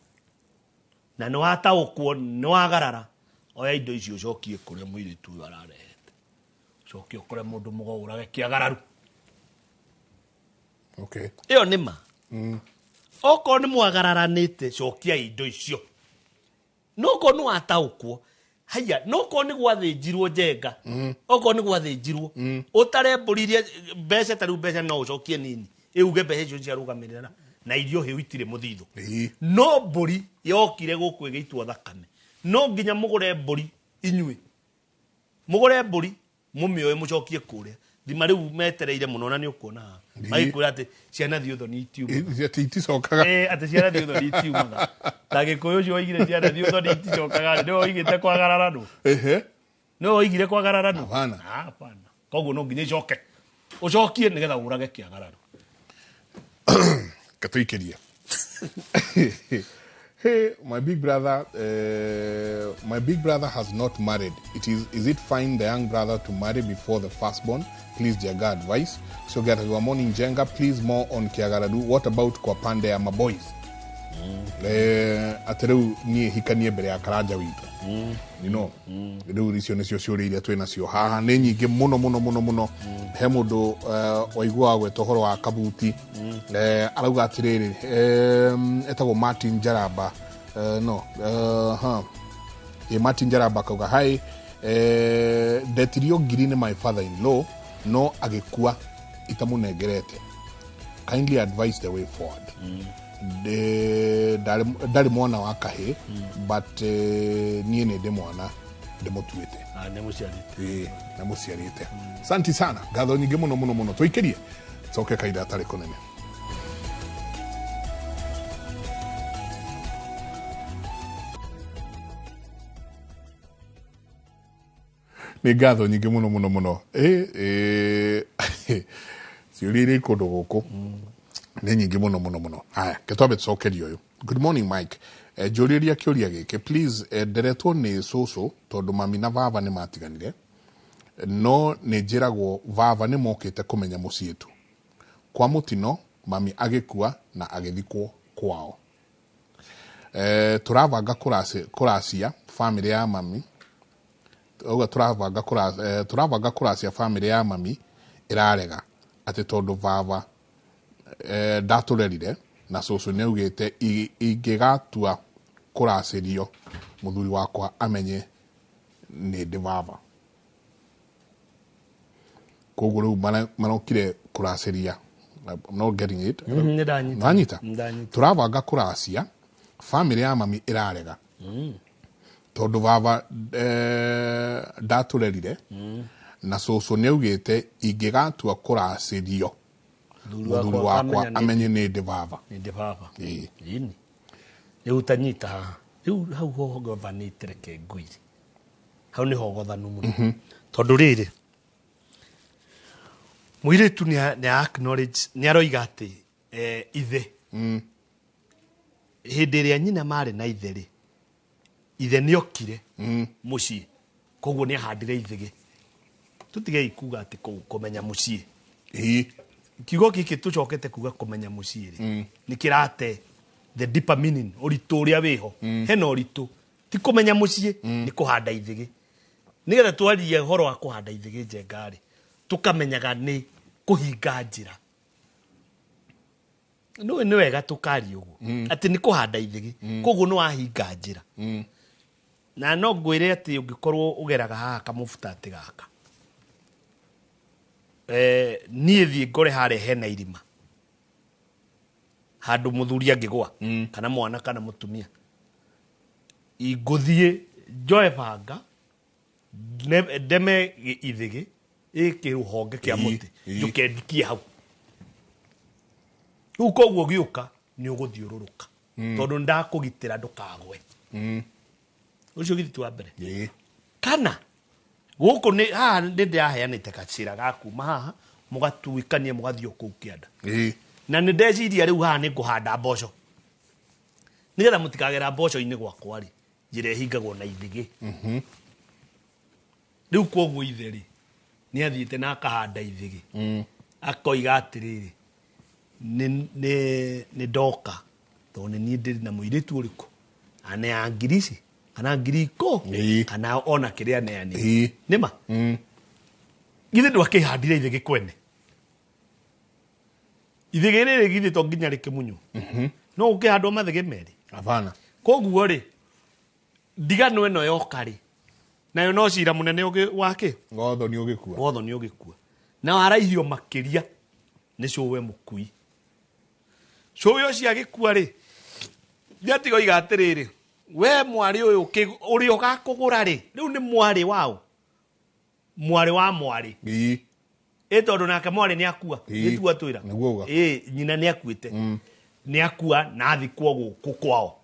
na no ataukwo no agarara oya indo icio ucokie kuria mwiritu ararehete ucokie kuria mundu mugogurage kiagararu iyo nima oko ni mwagararanite cokia indo icio noko no ataukwo haya noko ni gwathinjirwo njenga oko ni gwathinjirwo utaremburirie mbeca taru mbeca no ucokie nini iuge mbeca icio ciarugamirira na irio hiu itire muthitho no mburi yokire guku igeitwo thakame no nginya mugure mburi inyui mugure mburi mumioe mucokie kuria thima riu metereire muno na ni ukuona maikura ati ciana thiotho ni itiuma ati iticokaga ati ciana thiotho ni itiumaga ta gikuyu cio igire ciana thiotho ni iticokaga no igite kwagarara ndu no igire kwagarara ndu hapana koguo no nginya icoke ucokie nigetha urage kiagararu katuikiria hey, my big brother has not married. Is it fine the young brother to marry before the firstborn? Please, Jaga advice. So get your morning Jenga, please more on Kiagaradu. What about kwa pande ya maboys? Atereu ni hikanie mbere ya karaja witu. You know, riu ricio nicio ciuri iria twina cio haha ni nyingi muno he mundu waigua gwetwo horo wa kabuti arauga atiriri etagwo Martin Njaramba Martin Njaramba kauga hai ndetirio ngiri ni my father in law no agikua itamunengerete, kindly advise the way forward. Ndari mwana wa kahe but nie ne de mwana de motuete na musiarite santi sana gatho nyingi muno twikirie coke kaida atari kunene ni gatho nyingi muno ciurire kundu guku nĩ nyingĩ mũno haya ketwambe tũcokerie ũyũ. Good morning Mike, njũrĩria kĩũria gĩkĩ please. Nderetwo nĩ cũcũ tondũ mami na baba nĩ matiganire, no nĩ njĩragwo baba nĩ mokĩte kũmenya mũciĩ tu. Kwa mũtino mami agĩkua na agĩthikwo kwao. Tũrabanga kũracia famĩlĩ ya mami, tũrabanga kũracia famĩlĩ ya mami ĩrarega atĩ tondũ baba ndatũrerire na cũcũ nĩ augĩte ingĩgatua kũracĩrio mũthuri wakwa amenye nĩ ndĩ baba. Koguo rĩu marokire kũracĩria. I'm not getting it. Nanyita. Tũrabanga kũracia family ya mami ĩrarega tondũ baba ndatũrerire na cũcũ nĩ augĩte ingĩgatua kũracĩrio mũthuri wakwa amenye nĩ ndĩ baba. Nĩ ndĩ baba. Ĩni. Rĩu tanyita haha. Rĩu hau hogothanĩte reke ngwĩre. Hau nĩ hogothanu mũno. Tondũ rĩrĩ mũirĩtu nĩ acknowledge, nĩ aroiga atĩ ithe hĩndĩ ĩrĩa nyina marĩ na ithe rĩ, ithe nĩ okire mũciĩ, koguo nĩ ahandire ithĩgĩ. Tũtigei kuga atĩ kũmenya mũciĩ. Kiugo gĩkĩ tũcokete kuga kũmenya mũciĩ rĩ, nĩ kĩrate the deeper meaning, ũritũ ũrĩa wĩho. Hena ũritũ ti kũmenya mũciĩ, nĩ kũhanda ithĩgĩ. Nĩgetha twarie ũhoro wa kũhanda ithĩgĩ njenga rĩ, tukamenyaga nĩ kũhinga njĩra. Nĩ wega tũkari ũguo atĩ nĩ kũhanda ithĩgĩ, koguo nĩ wahinga njĩra. Na no ngwĩre atĩ ũngĩkorwo ũgeraga haha kamũbuta atĩ gaka, niĩ thiĩ ngore harĩa hena irima handũ mũthuri angĩgwa kana mwana kana mũtumia, ingũthiĩ njoe banga ndeme ithĩgĩ kĩrũhonge kĩa mũtĩ njũke ndikie hau. Rĩu koguo gĩũka nĩ ũgũthiũrũrũka tondũ ndakũgitĩra ndũkagwe. Ũcio gĩthiti wa mbere. Kana gũkũ nĩ haha nĩ ndĩraheanĩte gacĩra gakuma haha mũgatuĩkania mũgathiĩ kũu kĩanda. Na nĩ ndeciria rĩu haha nĩ ngũhanda mboco, nĩgetha mũtikagera mboco-inĩ gwakwa rĩ, njĩra ĩhingagwo na ithĩgĩ. Rĩu koguo ithe rĩ nĩ athiĩte na akahanda ithĩgĩ, akoiga atĩrĩrĩ nĩ ndoka tondũ nĩ niĩ ndĩrĩ na mũirĩtu ũrĩkũ ane ya ngiri ici kana ngiri iko kana ona kĩrĩa neanĩ nĩma githĩ ndwakĩhandire ithĩgĩ kwene. Ithĩgĩ rĩrĩ githĩ to nginya rĩkĩmunywo, no ũkĩhandwo mathĩgĩ merĩ. Hapana. Koguo rĩ ndigano ĩno yoka rĩ, nayo no cira mũnene wake gotho nĩ ũgĩkua na waraihio makĩria nĩ cũwe mũkui. Cũwe ũcio agĩkua rĩ, nĩatiga oiga atĩrĩrĩ, we mwarĩ ũyũ ũrĩa ũgakũgũra rĩ, rĩu nĩ mwarĩ wao, mwarĩ wa mwarĩ tondũ nake mwarĩ nĩ akua nĩtua twĩra nyina nĩ akuĩte, nĩ akua na athikwo gũkũ kwao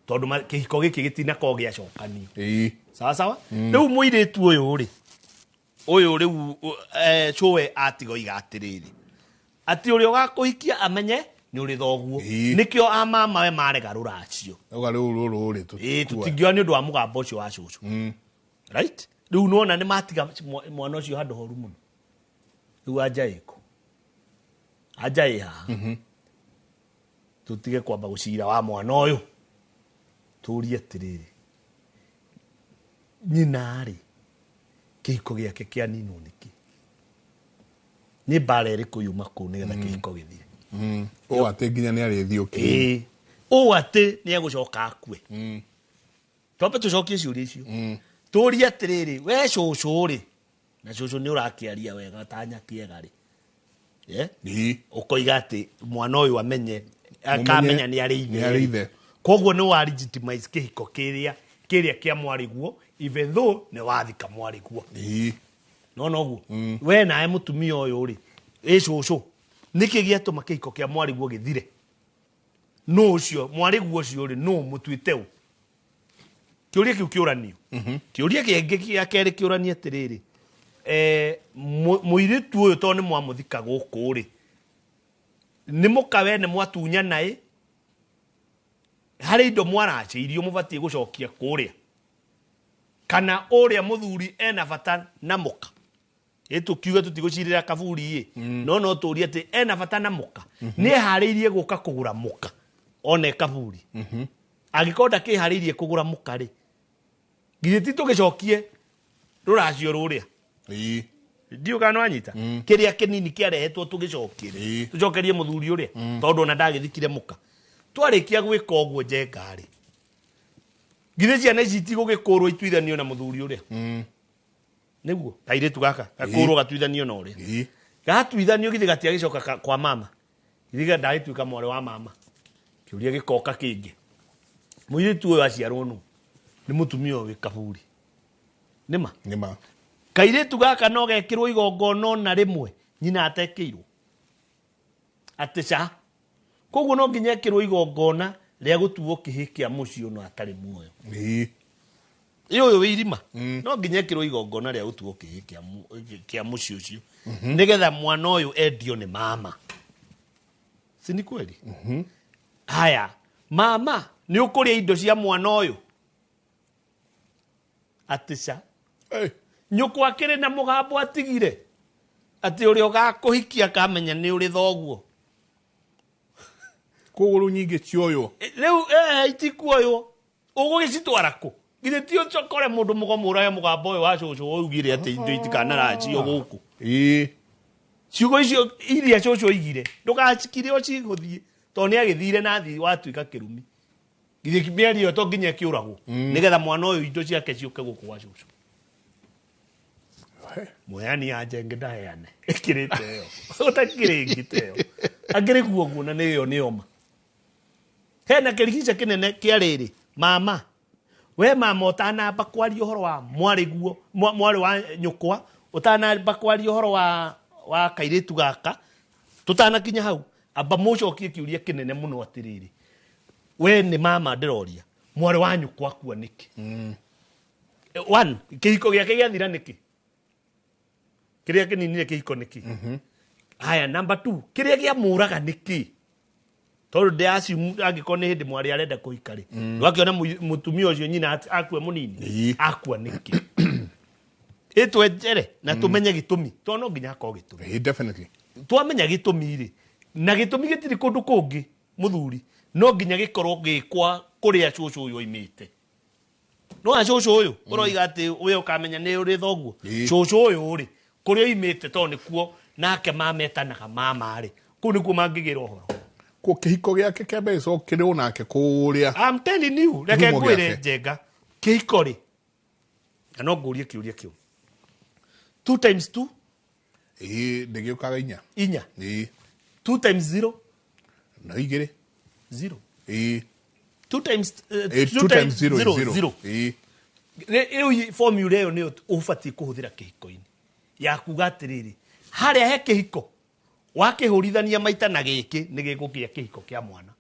tondũ kĩhiko gĩkĩ gĩtinakorwo gĩacokanio. Sawa sawa. Rĩu mũirĩtu ũyũ rĩu cũwe atiga oiga atĩrĩrĩ atĩ ũrĩa ũgakũhikia amenye nĩ ũrĩ thoguo, nĩkĩo amamawe marega rũracio. Tũtingĩoa nĩ ũndũ wa mũgambo ũcio wa cũcũ. Right? Rĩu nĩwona nĩ matiga mwana ũcio handũ horu mũno. Rĩu anja ĩko, anja ĩ haha, tũtige kwamba gũcira wa mwana ũyũ, tũrie atĩrĩrĩ nyina rĩ kĩhiko gĩake kĩaninwo nĩkĩ? Nĩ mbara ĩrĩkũ yuma kũu nĩgetha kĩhiko gĩthire? Ũũ atĩ nginya nĩ arĩthiũkĩ. Ũũ atĩ nĩ egũcoka akue. Twambe tũcokie ciũria icio, tũrie atĩrĩrĩ we cũcũ rĩ, na cũcũ nĩ ũrakĩaria wega ta nyakĩega rĩ, ũkoiga atĩ mwana ũyũ amenye akamenya nĩ arĩ ithe. Koguo nĩ wa legitimize kĩhiko kĩrĩa kĩa mwarĩguo even though nĩ wathika mwarĩguo. Nona ũguo we nawe mũtumia ũyũ rĩ, cũcũ nĩkĩ gĩatũma kĩhiko kĩa mwarĩguo gĩthire? Nũ ũcio mwarĩguo ũcio rĩ, nũ mũtuĩte ũ? Kĩũria kĩu kĩũranio. Kĩũria kĩngĩ gĩa kerĩ kĩũranie atĩrĩrĩ, mũirĩtu ũyũ tondũ nĩ mwamũthika gũkũ rĩ, nĩ mũkawe nĩ mwatunya naĩ harĩ indo mwaracĩirio mũbatiĩ gũcokia kũrĩa kana ũrĩa mũthuri ena bata na mũka ĩtũkiuga tũtigũcirĩra kaburi no tũũrie atĩ ena bata na mũka nĩ eharĩirie gũka kũgũra mũka one kaburi angĩkorwo ndakĩharĩirie kũgũra mũka rĩ githĩ ti tũgĩcokie rũracio rũrĩa ndiũ kana wanyita kĩrĩa kĩnini kĩarehetwo tũgĩcokie tũcokerie mũthuri ũrĩa tondũ ona ndagĩthikire mũka twarĩkia gwĩka ũguo njenga rĩ githĩ ciana ici itigũgĩkũrwo ituithanio na mũthuri ũrĩa nĩguo kairĩtu gaka gakũrwo gatuithanio na ũrĩa gatuithanio githĩ gatiagĩcoka kwa mama githĩ ndagĩtuĩka mwarĩ wa mama kĩũria gĩkoka kĩngĩ mũirĩtu ũyũ aciarwo nũ nĩ mũtumia wĩ kaburi nĩma kairĩtu gaka no gekĩrwo igongona na rĩmwe nyina atekĩirwo atĩ koguo no nginya ekĩrwo igongona rĩa gũtuo kĩhĩ kĩa mũciĩ no atarĩ muoyo ũyũ wĩ irima no nginya ekĩrwo igongona rĩa gũtuo kĩhĩ kĩa mũciĩ ũcio nĩgetha mwana ũyũ endio nĩ mama si ni kweli haya mama nĩ ũkũrĩa indo cia mwana ũyũ atĩ nyũkwa kĩrĩ na mũgambo atigire atĩ ũrĩa ũgakũhikia kamenya nĩ ũrĩ thoguo kũgũrũ nyingĩ cioywo rĩu itikuoywo ũgũgĩcitwara kũ githĩ ti ũcokore mũndũ mũgomo ũrĩa mũgambo ũyũ wa cũcũ oigire atĩ indo itikanaracio gũkũ ciugo icio iria cũcũ oigire ndũgacikire ũcigũthiĩ tondũ nĩ agĩthire na thi watuĩka kĩrumi githĩ mĩario to nginya kĩũragwo nĩgetha mwana ũyũ indo ciake ciũke gũkũ wa cũcũ Moyani ajenge ndaheane ĩkĩrĩte ĩyo ũtakĩrĩngĩte ĩyo angĩrĩkuo ũguo na nĩyo nĩoma hena kĩrigica kĩnene kĩa rĩrĩ mama we mama ũtanamba kwaria ũhoro wa mwarĩguo mwarĩ wa nyũkwa ũtanamba kwaria ũhoro wa kairĩtu gaka tũtanakinya hau amba mũcokie kĩũria kĩnene mũno atĩrĩrĩ we nĩ mama ndĩroria mwarĩ wa nyũkwa akua nĩkĩ one kĩhiko gĩake gĩathira nĩkĩ kĩrĩa kĩninire kĩhiko nĩkĩ haya number 2 kĩrĩa gĩamũraga nĩkĩ tondũ ndĩaciumu angĩkorwo nĩ hĩndĩ mwarĩ arenda kũhika rĩ ndwakĩona mũtumia ũcio nyina akua mũnini akua nĩkĩ ĩtwenjere na tũmenye gĩtũmi tondũ no nginya akorwo gĩtũmi definitely twamenya gĩtũmi rĩ na gĩtũmi gĩtirĩ kũndũ kũngĩ mũthuri no nginya gĩkorwo gĩkwa kũrĩa cũcũ ũyũ oimĩte no cũcũ ũyũ ũroiga atĩ we ũkamenya nĩ ũrĩ thoguo cũcũ ũyũ rĩ kũrĩa oimĩte tondũ nĩkuo nake mametanaga mama rĩ kũu nĩkuo mangĩgĩra ũhoro kĩhiko gĩake kĩa mbere kĩrĩ onake kũrĩa I'm telling you reke ngwĩre njenga kĩhiko rĩ na no ngũrie kĩũria kĩu 2 times 2 ndĩgĩũkaga 4 2 times 0 na 2 0 2 times 0 rĩu formula ĩyo nĩyo ũbatiĩ kũhũthĩra kĩhiko-inĩ ya kuga atĩrĩrĩ harĩa he kĩhiko wakĩhũrithania maita na gĩkĩ nĩ gĩgũkĩa kĩhiko kĩa mwana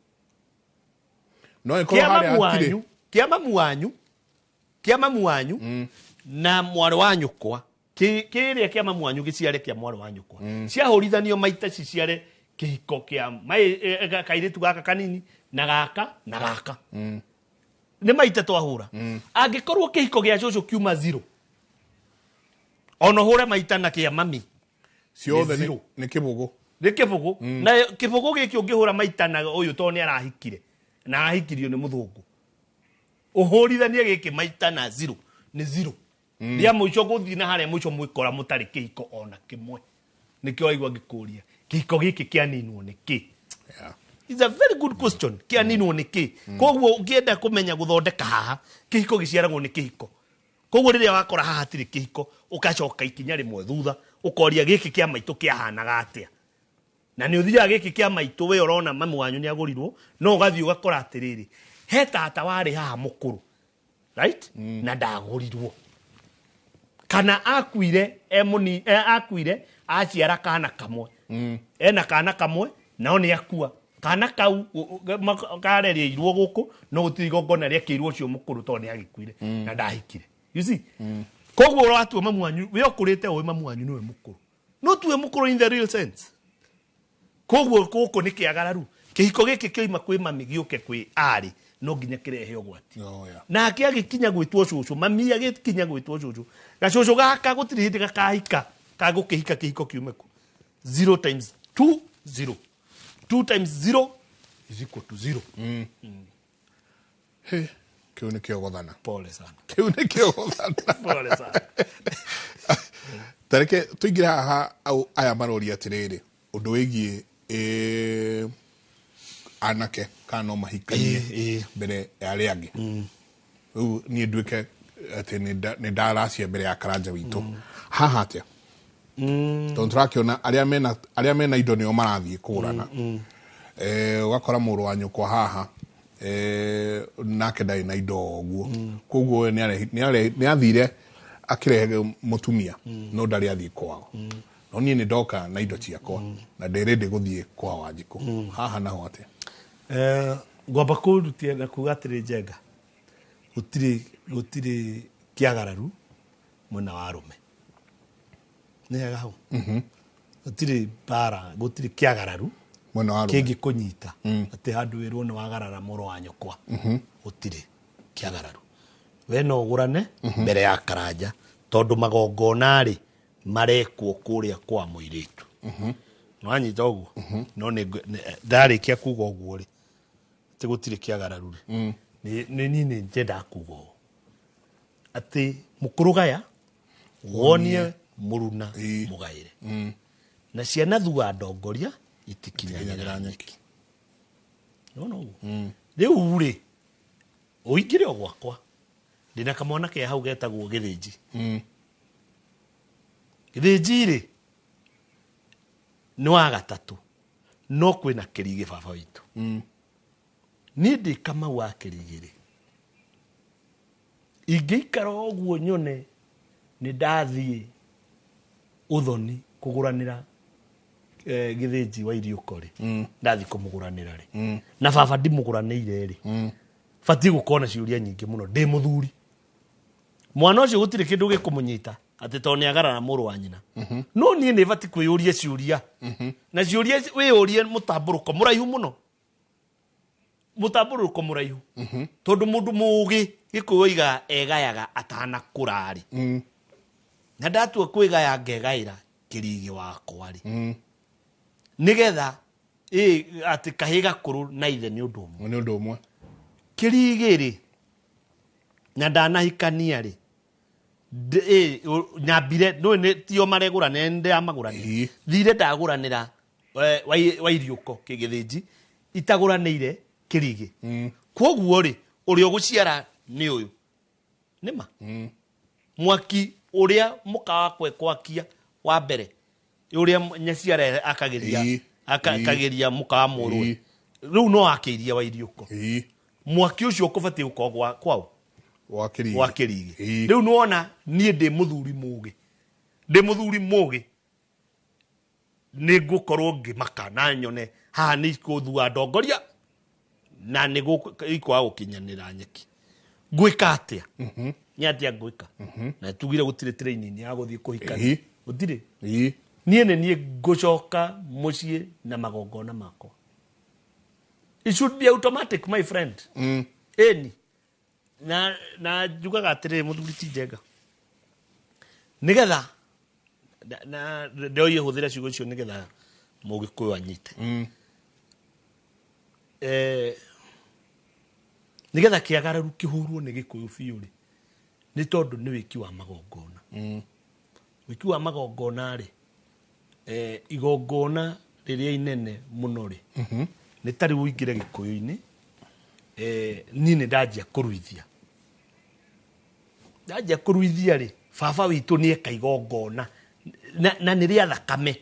no ĩkorwo harĩa kĩa mamu wanyu na mwarĩ wa nyũkwa kĩrĩa kĩa mamu wanyu gĩciare kĩa mwarĩ wa nyũkwa ciahũrithanio maita ciciare kĩhiko kĩa kairĩtu gaka kanini na gaka nĩ maita twahũra angĩkorwo kĩhiko gĩa cũcũ kiuma 0 ono hũre maita na kĩa mami ciothe nĩ kĩbũgũ na kĩbũgũ gĩkĩ ũngĩhũra maita na ũyũ tondũ nĩ arahikire na arahikirio nĩ mũthũngũ ũhũrithanie gĩkĩ maita na 0 nĩ 0 rĩa mũico gũthiĩ na harĩa mũico mwĩkora mũtarĩ kĩhiko ona kĩmwe nĩkĩo waigua ngĩkũria kĩhiko gĩkĩ kĩaninwo nĩkĩ It's a very good question kĩaninwo nĩkĩ koguo ũngĩenda kũmenya gũthondeka haha kĩhiko gĩciaragwo nĩ kĩhiko koguo rĩrĩa wakora haha hatirĩ kĩhiko ũkacoka ikinya rĩmwe thutha ũkoria gĩkĩ kĩa maitũ kĩahanaga atĩa na nĩ ũthiaga gĩkĩ kĩa maitũ we ũrona mamu wanyu nĩ agũrirwo no ũgathiĩ ũgakora atĩrĩrĩ he tata warĩ haha mũkũrũ right na ndagũrirwo kana akuire akuire aciara kana kamwe ena kana kamwe nao nĩ akua kana kau karereirwo gũkũ no gũtirĩ igongona rĩekĩirwo ũcio mũkũrũ tondũ nĩ agĩkuire na ndahikire you see koguo ũratua mamu wanyu we ũkũrĩte ũĩ mamu wanyu nĩwe mũkũrũ no tuwe mũkũrũ in the real sense koguo gũkũ nĩ kĩagararu kĩhiko gĩkĩ kĩoima kwĩ mami gĩũke kwĩ arĩ no nginya kĩrehe ũgwati nake agĩkinya gwĩtwo cũcũ mami agĩkinya gwĩtwo cũcũ gacũcũ gaka gũtirĩ hĩndĩ gakahika kagũkĩhika kĩhiko kiume ku 0 times 2 0 2 times 0 is equal to 0 Kiu nĩ kĩogothana pole sana kiu nĩ kĩogothana pole sana tareke tũingĩre haha aya maroria atĩrĩrĩ ũndũ wĩgiĩ anake kana no mahikanie mbere ya arĩa angĩ rĩu niĩ nduĩke atĩ nĩ ndaracia mbere ya karanja witũ haha atĩa tondũ tũrakĩona arĩa mena indo nĩo marathiĩ kũgũrana ũgakora mũrũ wa nyũkwa haha nake ndarĩ na indo ũguo koguo nĩ athire akĩrehe mũtumia no ndarĩ athiĩ kwao no niĩ nĩ ndoka na indo ciakwa na ndĩrĩndĩ gũthiĩ kwa Wanjikũ haha naho atĩa ngwamba kũrutia na kuga atĩrĩ njenga gũtirĩ kĩagararu mwena wa arũme nĩ hega hau gũtirĩ bara gũtirĩ kĩagararu mwena wa arũme kĩngĩ kũnyita atĩ handũ wĩrwo nĩ wagarara mũrũ wa nyũkwa gũtirĩ kĩagararu we no ũgũrane mbere ya karanja tondũ magongona-rĩ marekwo kũrĩa kwa mũirĩtu nĩwanyita ũguo no ndarĩkia kuga ũguo-rĩ atĩ gũtirĩ kĩagararu-rĩ nĩ niĩ nyendaga kuga ũũ atĩ mũkũrũgaya wonie mũruna mũgaĩre na ciana thua ndongoria itikinyagĩra nyeki nona ũguo rĩu-rĩ ũingĩre o gwakwa ndĩna kamwana ke hau getagwo gĩthĩnji gĩthĩnji-rĩ nĩ wa gatatũ no kwĩna kĩrigĩ baba witũ niĩ ndĩ Kamau wa kĩrigĩ-rĩ ingĩikara ũguo nyone nĩ ndathiĩ ũthoni kũgũranĩra gĩthĩnji wa Iriũko-rĩ ndathiĩ kũmũgũranĩra-rĩ na baba ndimũgũranĩire-rĩ batiĩ gũkorwo na ciũria nyingĩ mũno ndĩ mũthuri mwana ũcio gũtirĩ kĩndũ gĩkũmũnyita atĩ tondũ nĩ agarara mũrũ wa nyina no niĩ nĩ batiĩ kwĩyũria ciũria na ciũria wĩyũrie mũtambũrũko mũraihu mũno mũtambũrũko mũraihu tondũ mũndũ mũũgĩ Gĩkũyũ egayaga atanakũra-rĩ na ndatua kwĩgaya ngegaĩra kĩrigĩ wakwa-rĩ nĩgetha atĩ kahĩ gakũrũ na ithe nĩ ũndũ ũmwe kĩrigĩ-rĩ na ndanahikania-rĩ nyambire tio maregũranĩra nĩ ndĩramagũranĩra thire ndagũranĩra wa Iriũko kĩgĩthĩnji itagũranĩire kĩrigĩ kwoguo-rĩ ũrĩa ũgũciara nĩ ũyũ nĩma mwaki ũrĩa mũkawakwe kwakia wa mbere ũrĩa nyaciara akageria mũkawa mũrũ rĩu no akĩiria wa Iriũko mwaki ũcio ũkũbatiĩ gũkorwo kwao wa kĩrigĩ rĩu nĩwona niĩ ndĩ mũthuri mũũgĩ nĩ ngũkorwo ngĩmaka na nyone haha nĩ ikũthua ndongoria na nĩ ikwaga gũkinyanĩra nyeki ngwĩka atĩa nĩ atĩa ngwĩka na tugire gũtirĩ training ya gũthiĩ kũhikania gũtirĩ niĩ nĩ niĩ ngũcoka mũciĩ na magongona makwa it should be automatic my friend eni na njugaga atĩrĩ mũthuri ti njenga nĩgetha na ndoiye hũthĩra ciugo icio nĩgetha Mũgĩkũyũ anyite nĩgetha kĩagararu kĩhũrwo nĩ Gĩkũyũ biũ-rĩ nĩ tondũ nĩ wĩki wa magongona wĩki wa magongona-rĩ igongona rĩrĩa inene mũno-rĩ nĩ tarĩ ũingĩre Gĩkũyũ-inĩ niĩ nĩ ndanjia kũruithia-rĩ baba witũ nĩ eka igongona na nĩ rĩa thakame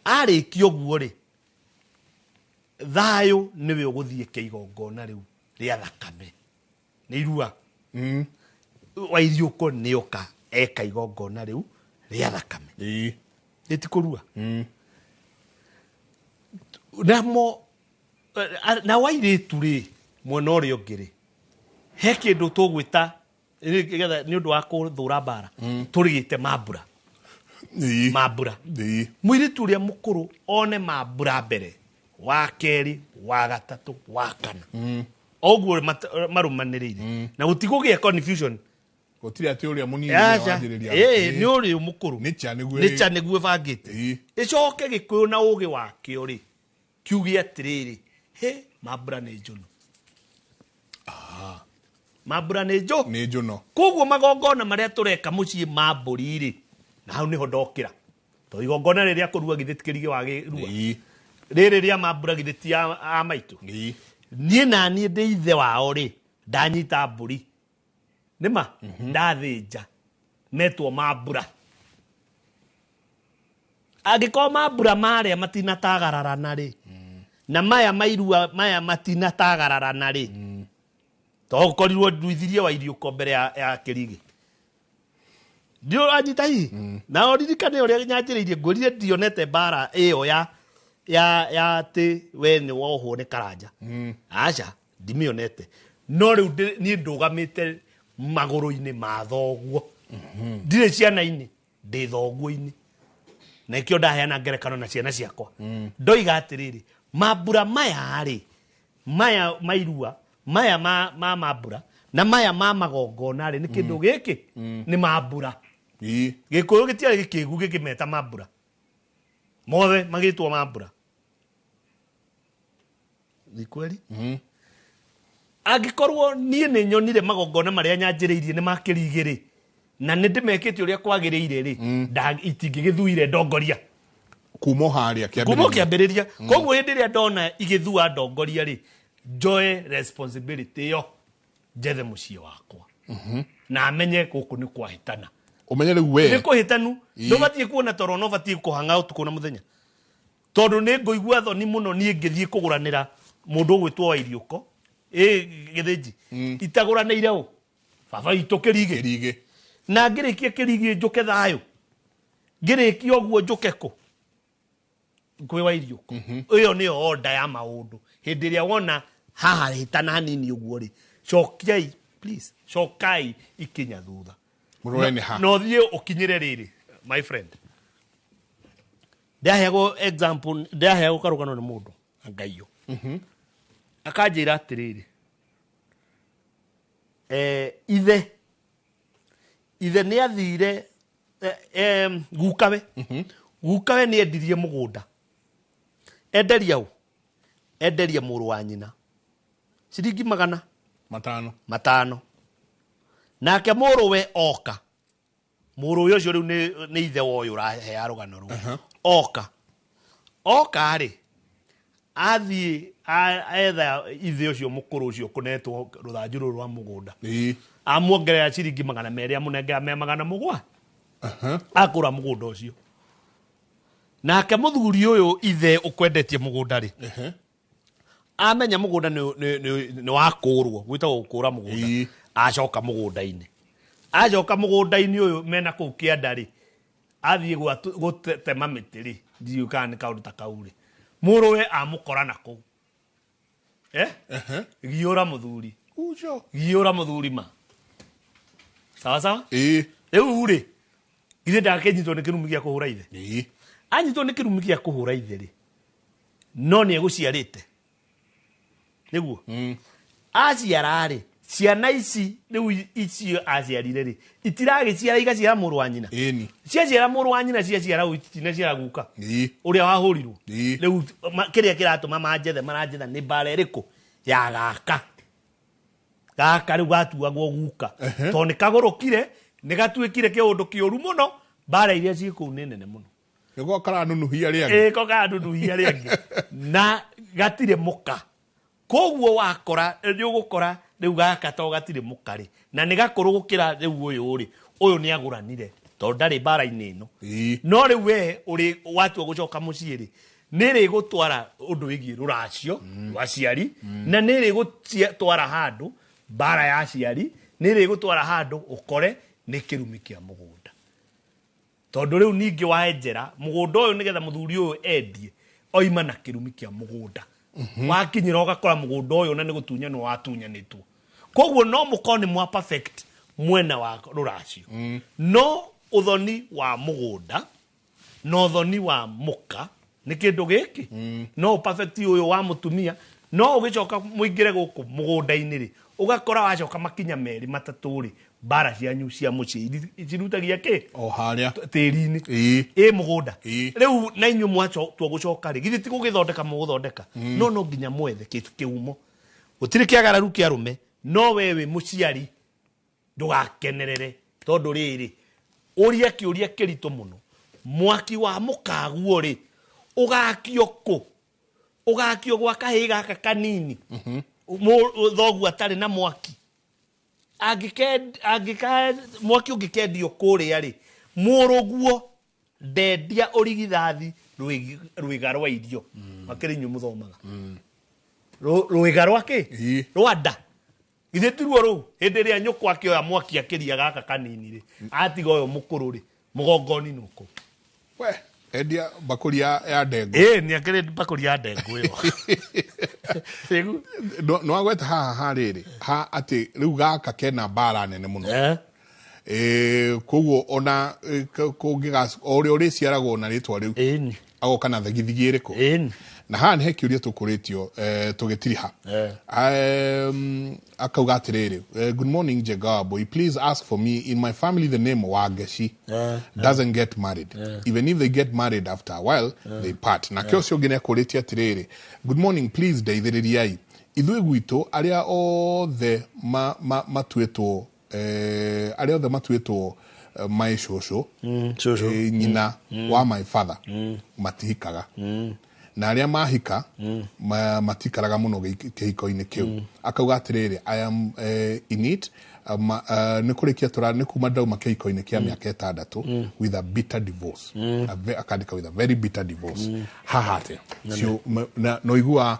arĩkia ũguo-rĩ thayũ nĩwe ũgũthiĩ ke igongona rĩu rĩa thakame nĩ irua wa Iriũko nĩ oka eka igongona rĩu rĩa thakame ĩtikũrua na wairĩtu-rĩ mwena ũrĩa ũngĩ-rĩ he kĩndũ tũgwĩta nĩ ũndũ wa kũthũra mbara tũrĩgĩte mambura mambura muiritu uria mukuru one mambura mbere wa keri wa gatatu wa kana oguo marumaniriire na gutigugia confusion gutiri ati uria munini wanjiriria ni uri mukuru ni cha niguo bangite icoke gikuyu na ugi wakio ri kiugi atiriri he mambura ni njuno mambura ni njuno koguo magongona maria tureka mucii mamburi ri na hau niho ndokira to igongona riria kuruga githikirige wagi ruga riri ria mambura githiti a maitu nie na nie ndi ithe wao ri ndanyita mburi nima ndathinja metwo mambura agiko mambura maria matinatagararana ri na maya mairua maya matinatagararana ri to korirwo nduithirie wa irio ko mbere ya kirigi ndio anyita hii na oririkane uria nyanjiririe ngurire ndionete bara iyo ya ti we ni wohwo ni karanja acha ndimionete no riu ni ndugamite maguru-ini ma thoguo ndire ciana-ini ndi thoguo-ini na ikio ndaheana ngerekano na ciana ciakwa ndoiga atiriri mambura maya ri maya mairua maya ma mambura na maya ma magongona ri ni kindu giki ni mambura gikuyu gitiari gikigu gikimeta mambura mothe magitwo mambura ni kweli agikorwo nie ni nyonire magongona maria nyanjiriirie ni makirigiri na ni ndimekete uria kwagiriire ri itingigithuire ndongoria kumo haria kiambiriria koguo hindi ria ndona igithua ndongoria ri joy responsibility yo jethe mucii wakwa na amenye guku ni kwahitana umenye riu we ni kuhitanu ndobatie kuona toro no batie kuhanga utuko na muthenya tondu ni ngoigua thoni muno nie ngithie kuguranira mundu gwitwo wa iriuko githinji itaguranire u baba itu kirige na ngirikia kirige njuke thayo ngirikia oguo njuke ku kwi wa iriuko iyo ni order ya maundu hindi ria wona haha hitana nini uguo ri cokiai please cokai ikinya thutha no thie ukinyire riri my friend ndahego example ndahego karugano ni mundu angaiyo akanjira atiriri ithe ni athire gukawe ni endirie mugunda enderia muru wa nyina ciringi 500 nake muru we oka muru uyo cio riu ni ithe woyo urahe arugano ru oka ri athie aetha ithe ucio mukuru ucio kunetwo ruthanjuru rwa mugunda amuongerera ciringi 200 amunengera 700 akura mugunda ucio nake muthuri uyu ithe ukwendetie mugunda ri amenya mugunda ni wakurwo gwitagwo gukura mugunda acoka mugunda-ini uyu mena kuu kianda ri athie gutema miti ri ndiuka ni kaundu ta kau ri muruwe amukora na kuu giura muthuri ma sawa riu ri githe ndakenyitwo ni kirumi gia kuhura ithe anyitwo ni kirumi gia kuhura ithe ri no ni eguciarite niguo aciara ri ciana ici riu icio aciarire ri itiragiciara igaciara muru wa nyina ciaciara muru wa nyina ciaciara itina ciara guka uria wahurirwo riu kiria kiratuma maranjetha ni bara iriku ya gaka riu gatuagwo guka to ni kagurukire ni gatuikire kiundu kiuru muno bara iria ciku nene muno niko karanunuhia riangi na gatire muka koguo wakora ni ugukora riu gaka to gatire mukari na ni gakuru gukira riu uyu ni aguranire to ndari bara-ini ino no riu we uri watu gucoka mucii ri niri gutwara undu wigi ruracio rwa ciari na niri gutwara handu bara ya ciari niri gutwara handu ukore ni kirumi kia mugunda tondu riu ningi waenjera mugunda uyu nigetha muthuri uyu endie oima na kirumi kia mugunda wakinyira ugakora mugunda uyu na ni gutunyanwo watunyanitwo koguo no mukoni mwa perfect mwena wa ruracio no uthoni wa mugunda no thoni wa muka ni kindu giki no perfect uyu wa mutumia no ugicoka muingire guku mugunda-ini ri ugakora wacoka makinya meri matatu ri bara cianyu cia mucii cirutagia ki o haria tiri-ini mugunda riu na inyu mwacho gucoka ri githi ti gugithondeka muguthondeka no nginya mwethe kitu kiumo utiri kiagararu kia rume no wewe muciari ndugakenerere tondu riri uria kiuria kirito muno mwaki wa mukaguo ri ugakio ku ugakio gwa kahi gaka kanini thogu atari na mwaki angika mwaki ungikedio kuria ri muruguo ndendia urigithathi rwiga rwa irio makiri nyu muthomaga rwiga rwake rwanda ithe tiruo ru hindi ria nyuko akioya mwaki akiria gaka kanini ri atiga uyo mukuru ri mugongoni nuko we endia bakuri ya ndengu ni akiri bakuri ya ndengu yo segu no agweta ha riri ha ati riu gaka kena bara nene muno koguo ona kungigas ori ciaragwo na ritwa riu agoka na thigithigi iriku na ha ni hekiuria tukuritio tugitiri ha akauga atiriri good morning Jegabo, please ask for me in my family the name Wageshi doesn't get married even if they get married after a while they part na kio cio ngine kuritia atiriri good morning please ndeithiriai ithui gwitu aria othe matuetwo aria othe matuetwo my shosho nyina wa my father matihikaga na aria mahika matikaraga muno kihiko-ini kiu akauga atiriri I am in it ni kurikia tura ni kuma ndauma kihiko-ini kia miaka 6 with a bitter divorce akandika with a very bitter divorce hahate sio no igua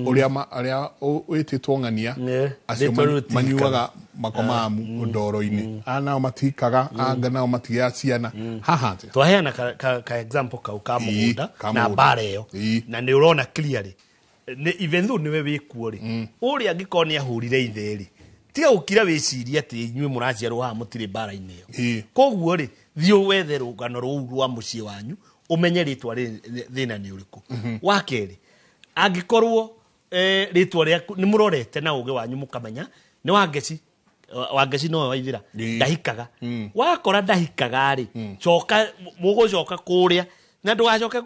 uria wititwo ngania acio manyuaga makomamu ndoro-ini ana matikaga anga nao matigia ciana hahate twaheana ka example kau ka mugunda na bara iyo na ni urona clearly even though niwe wikuo ri uria ngikoni ahurire itheri tiga ukira wiciria ati inywe muraciarwo ha mutire bara-ini iyo koguo ri thio wethe rugano ruu rwa mucii wanyu umenye ritwa thina ni uriku wakeri angikorwo ritwa riaku ni murorete na uge wanyu mukamenya ni Wangeci no waithira ndahikaga wakora ndahikaga ri coka mugucoka kuria na ndugacoke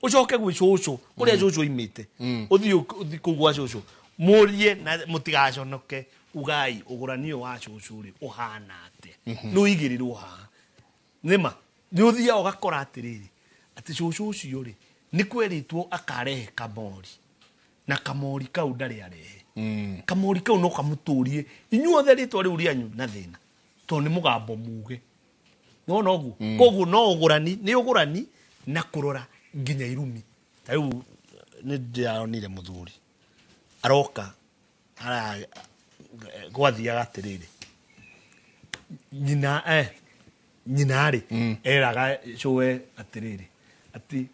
ucoke gwi cucu kuria cucu imite uthii kugwa cucu murie na mutigaconoke ugai uguranio wa cucu ri uhana ate no igirirwo ha nima ni uthia ugakora atiriri ati cucu ucio ri ni kweritwo akarehe kamori na kamori kau ndari arehe kamori kau no kamuturie inyuothe ritwa riu rianyu na thina to ni mugambo muge no nogu kogu no ugurani ni ugurani na kurora nginya irumi taiu ni ndiaronire muthuri aroka ara gwathia gatiriri nyina ri eraga cowe atiriri ati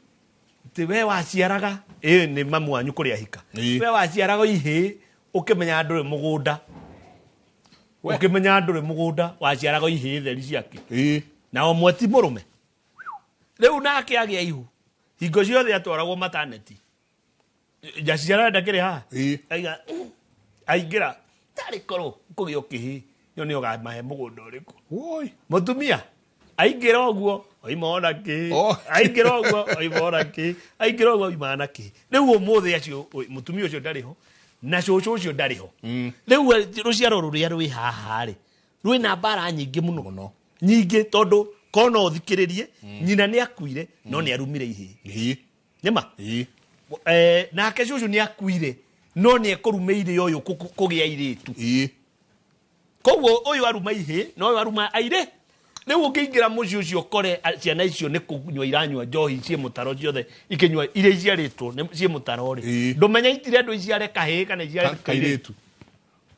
we waciaraga ni mamu wanyu kuria hika we waciaraga ihi ukimenya nduri mugunda ukimenya nduri mugunda waciaraga ihi theri ciake na omweti murume riu nake agia ihu hingo ciothe atwaragwo maternity jaciara ndakiri ha aiga aingira tari koro kugio kihi nyo ni ogamahe mugunda uriku woi mutumia aingira oguo oimona ki aingira oguo oimona ki aingira oguo oimana ki riu umuthi acio mutumia ucio ndariho na cucu ucio ndariho riu ruciaro ruria rwi haha ri rwi na bara nyingi muno nyingi tondu kono uthikiririe nyina ni akuire no ni arumire ihi nima nake cucu ni akuire no ni ekurumeire uyu kugia iritu koguo uyu aruma ihi no uyu aruma aire riu ukiingira muci ucio kore ciana icio ni kunywa iranywa njohi cie mutaro ciothe ikinywa iria iciaritwo cie mutaro ri ndumenya itire andu iciare kahi kana iciare kairitu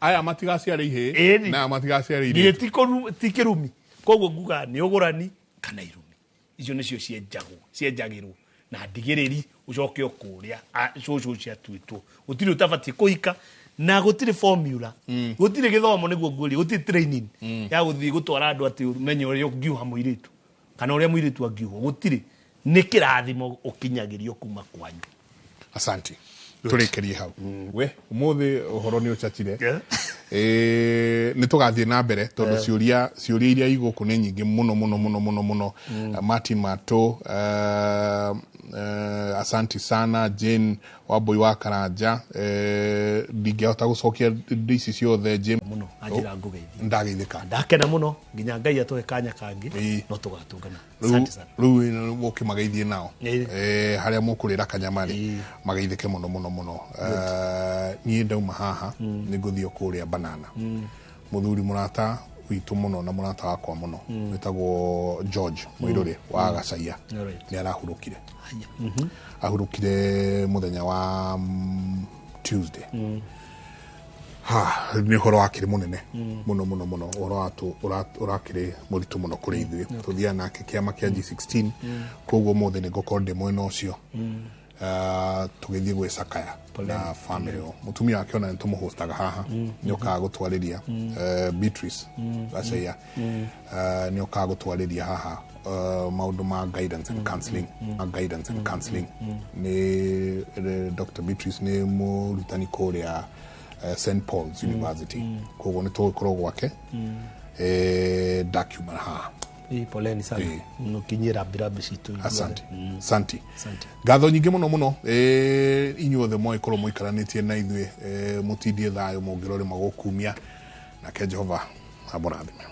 aya matigaciare ihi na matigaciare iritu tikirumi koguo nguga ni ugurani kana irumi icio nicio cienjagirwo na ndigiriri ucoke ukuria cucu cia twitwo utiri utabati kuhika na gutire formula gutire githomo niguo nguri gutire training ya guthii gutwara andu ati menye uria ungiuha muiritu kana uria muiritu angiuha gutire ni kirathimo ukinyagirio kuma kwanyu. Asante turekerie hau we umuthi uhoro ni uchachire ni tugathie na mbere tondu ciuria iria iguku ni nyingi muno Martin Mato asante sana Jane Waboi wa Karanja ndingehota gucokia ndici ciothe Jane muno ajira ngugeithia ndageithika ndakena muno nginya Ngai atoe kanya kangi no tugatungana. Asante sana riu mukimageithie nao haria mukurira kanyamari mageithike muno nie ndauma haha ni nguthio kuria banana muthuri murata witu muno na murata wakwa muno wetagwo George Muiruri wa Gacaia ni arahurukire ahurukire muthenya wa Tuesday ni horo wakiri munene muno horo watu urakiri muritu muno kuri ithuĩ tuthia nake kiama kia G16 koguo mothe ni ngokonde mwena ucio tugithie gwicakaya na family mutumia wake ona ntumuhostaga haha ni okaga gutwariria Beatrice Gacaia ni okaga gutwariria haha maundu ma guidance and counseling ni Dr. Beatrice ni murutani kuria St. Paul's University koguo ni tugikorwo gwake document haha poleni sana nukinyira birabe citu. Asante gatho nyingi muno inyuothe mwikorwo muikaranitie na ithuĩ mutindie thayo mungirore magokumia na ke Jehova amurathime.